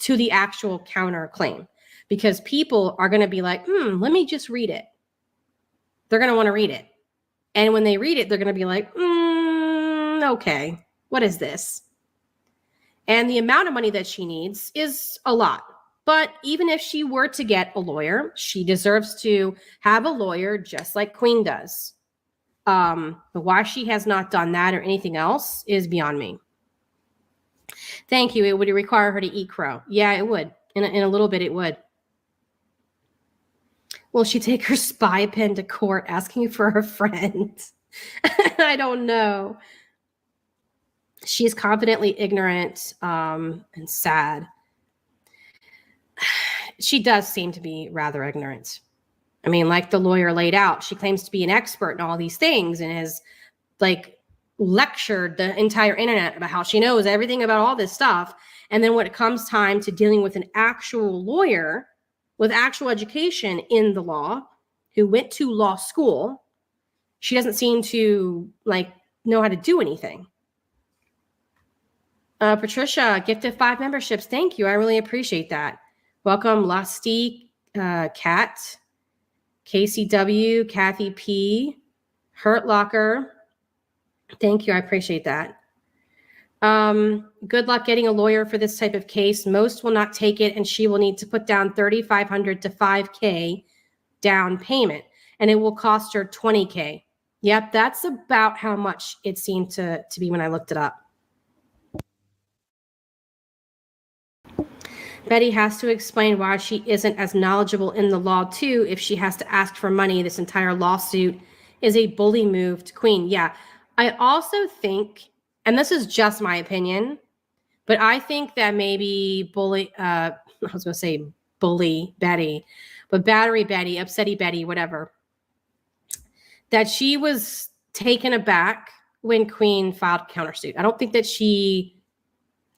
to the actual counterclaim, because people are going to be like, let me just read it. They're going to want to read it. And when they read it, they're going to be like, okay, what is this? And the amount of money that she needs is a lot. But even if she were to get a lawyer, she deserves to have a lawyer just like Queen does. But why she has not done that or anything else is beyond me. Thank you. It would require her to eat crow. Yeah, it would. In a little bit, it would. Will she take her spy pen to court asking for her friend? I don't know. She's confidently ignorant and sad. She does seem to be rather ignorant. I mean, like the lawyer laid out, she claims to be an expert in all these things and has like lectured the entire internet about how she knows everything about all this stuff. And then when it comes time to dealing with an actual lawyer with actual education in the law, who went to law school, she doesn't seem to like know how to do anything. Patricia, gifted 5 memberships. Thank you. I really appreciate that. Welcome, Lusty, Kat, KCW, Kathy P, Hurt Locker. Thank you. I appreciate that. Good luck getting a lawyer for this type of case. Most will not take it, and she will need to put down $3,500 to $5,000 down payment, and it will cost her $20,000. Yep, that's about how much it seemed to be when I looked it up. Betty has to explain why she isn't as knowledgeable in the law too if she has to ask for money. This entire lawsuit is a bully move to Queen. Yeah, I also think, and this is just my opinion, but I think that maybe bully Betty, but Battery Betty, Upsetty Betty, whatever, that she was taken aback when Queen filed countersuit. I don't think that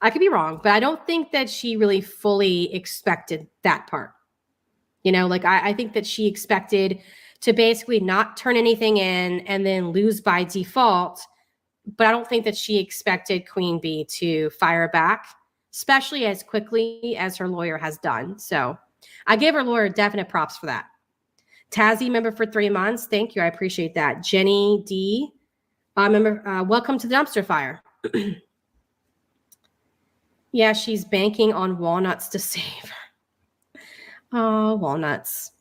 I could be wrong, but I don't think that she really fully expected that part. You know, like I think that she expected to basically not turn anything in and then lose by default. But I don't think that she expected QueenBee to fire back, especially as quickly as her lawyer has done. So I give her lawyer definite props for that. Tazzy member for 3 months. Thank you. I appreciate that. Jenny D, member, welcome to the dumpster fire. Yeah, she's banking on walnuts to save her. Oh, walnuts.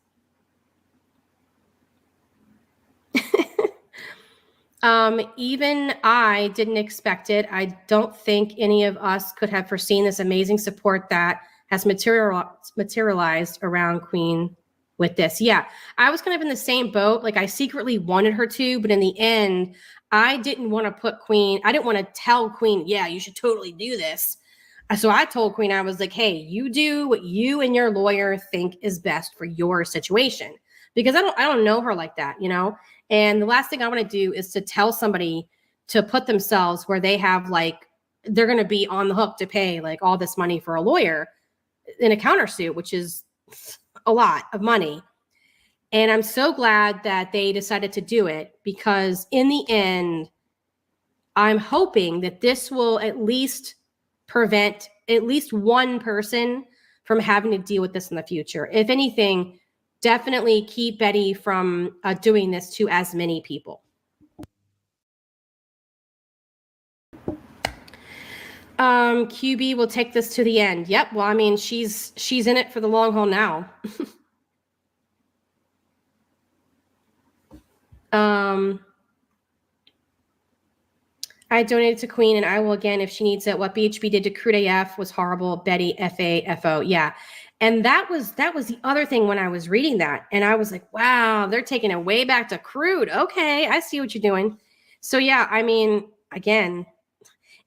Even I didn't expect it. I don't think any of us could have foreseen this amazing support that has materialized around Queen with this. Yeah, I was kind of in the same boat. Like I secretly wanted her to, but in the end, I didn't want to put Queen. I didn't want to tell Queen, yeah, you should totally do this. So I told Queen, I was like, hey, you do what you and your lawyer think is best for your situation, because I don't know her like that, you know? And the last thing I want to do is to tell somebody to put themselves where they have like, they're going to be on the hook to pay like all this money for a lawyer in a countersuit, which is a lot of money. And I'm so glad that they decided to do it, because in the end, I'm hoping that this will at least prevent at least one person from having to deal with this in the future. If anything, definitely keep Betty from doing this to as many people. QB will take this to the end. Yep. Well, I mean, she's in it for the long haul now. I donated to Queen, and I will again if she needs it. What BHB did to Crude AF was horrible. Betty FAFO. Yeah. And that was the other thing when I was reading that. And I was like, wow, they're taking it way back to Crude. Okay, I see what you're doing. So yeah, I mean, again,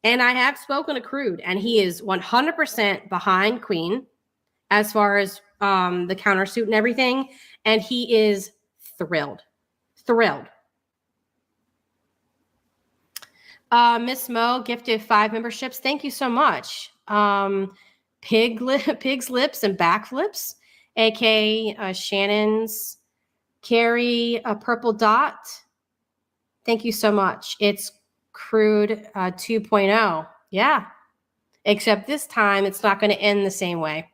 and I have spoken to Crude, and he is 100% behind Queen as far as the countersuit and everything, and he is thrilled. Miss Mo gifted 5 memberships. Thank you so much. Pig's Lips and Backflips, aka Shannon's Carry a Purple Dot. Thank you so much. It's Crude 2.0. Yeah. Except this time it's not going to end the same way.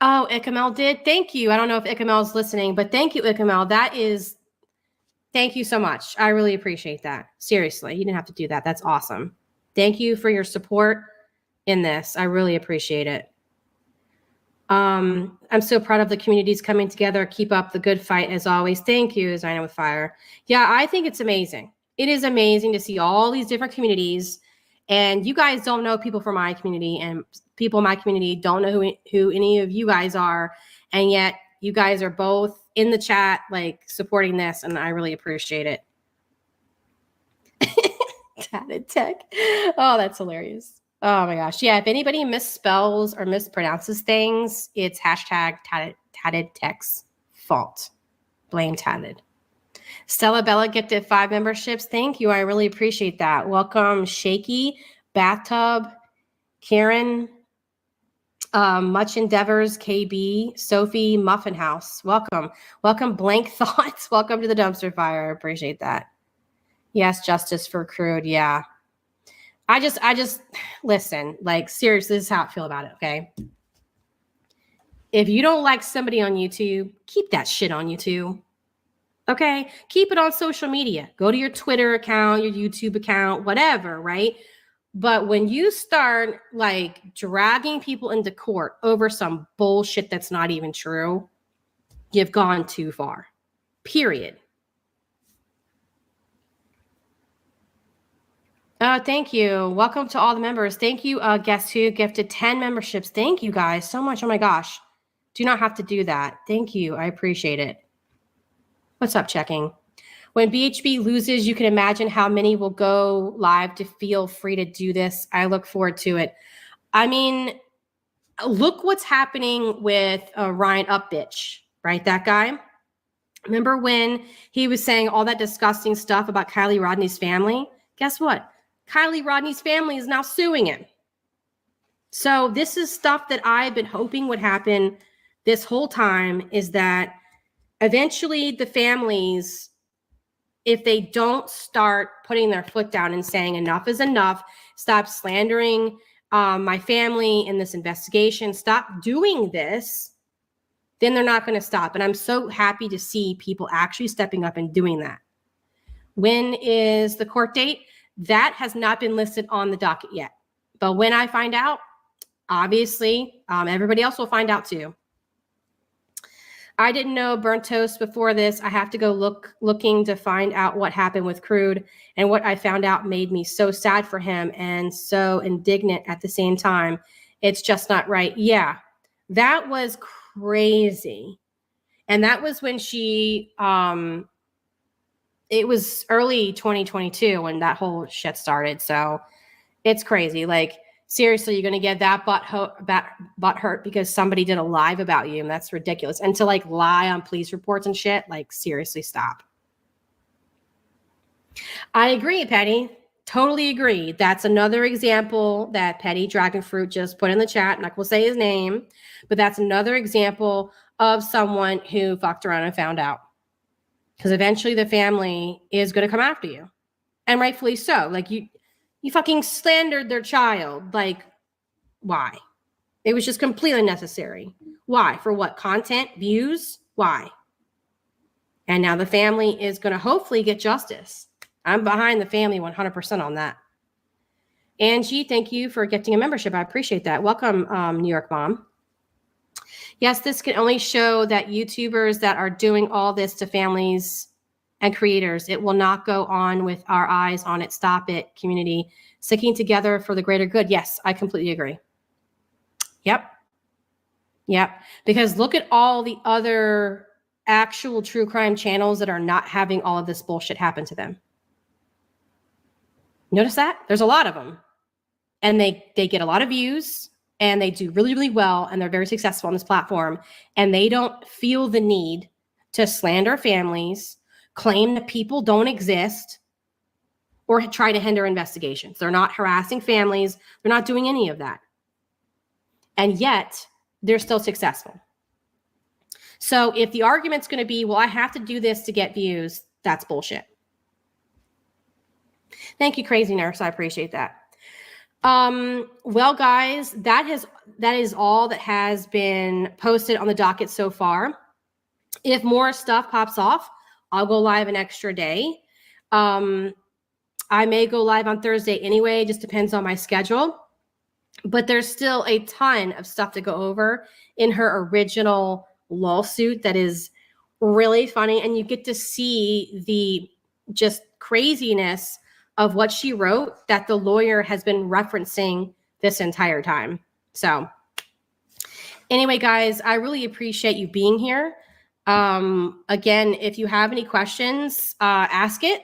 Oh, Ikamel did. Thank you. I don't know if Ikamel's listening, but thank you, Ikamel. Thank you so much. I really appreciate that. Seriously, you didn't have to do that. That's awesome. Thank you for your support in this. I really appreciate it. I'm so proud of the communities coming together. Keep up the good fight as always. Thank you, Zaina with Fire. Yeah, I think it's amazing. It is amazing to see all these different communities, and you guys don't know people from my community, and people in my community don't know who any of you guys are, and yet you guys are both in the chat, like supporting this, and I really appreciate it. Tatted Tech. Oh, that's hilarious. Oh my gosh. Yeah, if anybody misspells or mispronounces things, it's hashtag Tatted Tech's fault. Blame Tatted. Stella Bella gifted 5 memberships. Thank you. I really appreciate that. Welcome, Shaky, Bathtub, Karen, Much Endeavors, KB, Sophie, Muffin House. Welcome. Welcome, Blank Thoughts. Welcome to the dumpster fire. I appreciate that. Yes, justice for Crude. Yeah. I just listen, like seriously, this is how I feel about it, okay? If you don't like somebody on YouTube, keep that shit on YouTube. Okay? Keep it on social media. Go to your Twitter account, your YouTube account, whatever, right? But when you start like dragging people into court over some bullshit that's not even true, you've gone too far. Period. Thank you. Welcome to all the members. Thank you, Guess Who gifted 10 memberships. Thank you guys so much. Oh my gosh. Do not have to do that. Thank you. I appreciate it. What's up, Checking? When BHB loses, you can imagine how many will go live to feel free to do this. I look forward to it. I mean, look what's happening with Ryan Upbitch, right? That guy. Remember when he was saying all that disgusting stuff about Kylie Rodney's family? Guess what? Kylie Rodney's family is now suing him. So this is stuff that I've been hoping would happen this whole time, is that eventually the families, if they don't start putting their foot down and saying enough is enough, stop slandering my family in this investigation, stop doing this, then they're not going to stop. And I'm so happy to see people actually stepping up and doing that. When is the court date? That has not been listed on the docket yet. But when I find out, obviously, everybody else will find out too. I didn't know BurntToast before this. I have to go looking to find out what happened with Crude, and what I found out made me so sad for him and so indignant at the same time. It's just not right. Yeah, that was crazy. And that was when she, it was early 2022 when that whole shit started. So it's crazy. Like, seriously, you're going to get that butt hurt because somebody did a live about you, and that's ridiculous. And to like lie on police reports and shit, like seriously, stop. I agree, Petty. Totally agree. That's another example that Petty Dragonfruit just put in the chat. I'm not going to say his name, but that's another example of someone who fucked around and found out. Because eventually the family is going to come after you. And rightfully so. Like you fucking slandered their child. Like, why? It was just completely unnecessary. Why? For what? Content? Views? Why? And now the family is going to hopefully get justice. I'm behind the family 100% on that. Angie, thank you for getting a membership. I appreciate that. Welcome, New York Mom. Yes, this can only show that YouTubers that are doing all this to families and creators, it will not go on with our eyes on it. Stop it, community. Sticking together for the greater good. Yes, I completely agree. Yep. Because look at all the other actual true crime channels that are not having all of this bullshit happen to them. Notice that? There's a lot of them. And they get a lot of views and they do really, really well. And they're very successful on this platform. And they don't feel the need to slander families, claim that people don't exist, or try to hinder investigations. They're not harassing families. They're not doing any of that. And yet they're still successful. So if the argument's going to be, well, I have to do this to get views, that's bullshit. Thank you, Crazy Nurse. I appreciate that. Well, guys, that is all that has been posted on the docket so far. If more stuff pops off, I'll go live an extra day. I may go live on Thursday anyway, just depends on my schedule. But there's still a ton of stuff to go over in her original lawsuit that is really funny. And you get to see the just craziness of what she wrote that the lawyer has been referencing this entire time. So anyway, guys, I really appreciate you being here. Again, if you have any questions, ask it.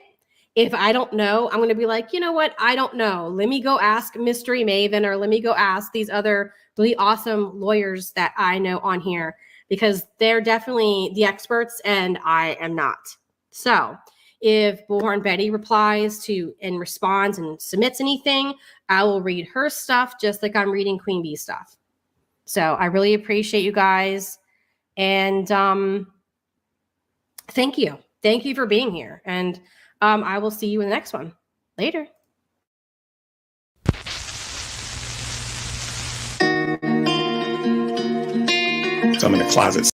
If I don't know, I'm going to be like, you know what? I don't know. Let me go ask Mystery Maven, or let me go ask these other really awesome lawyers that I know on here, because they're definitely the experts and I am not. So if Bullhorn Betty replies to and responds and submits anything, I will read her stuff just like I'm reading QueenBee stuff. So I really appreciate you guys. And thank you. Thank you for being here. And I will see you in the next one. Later. So I'm in the closet.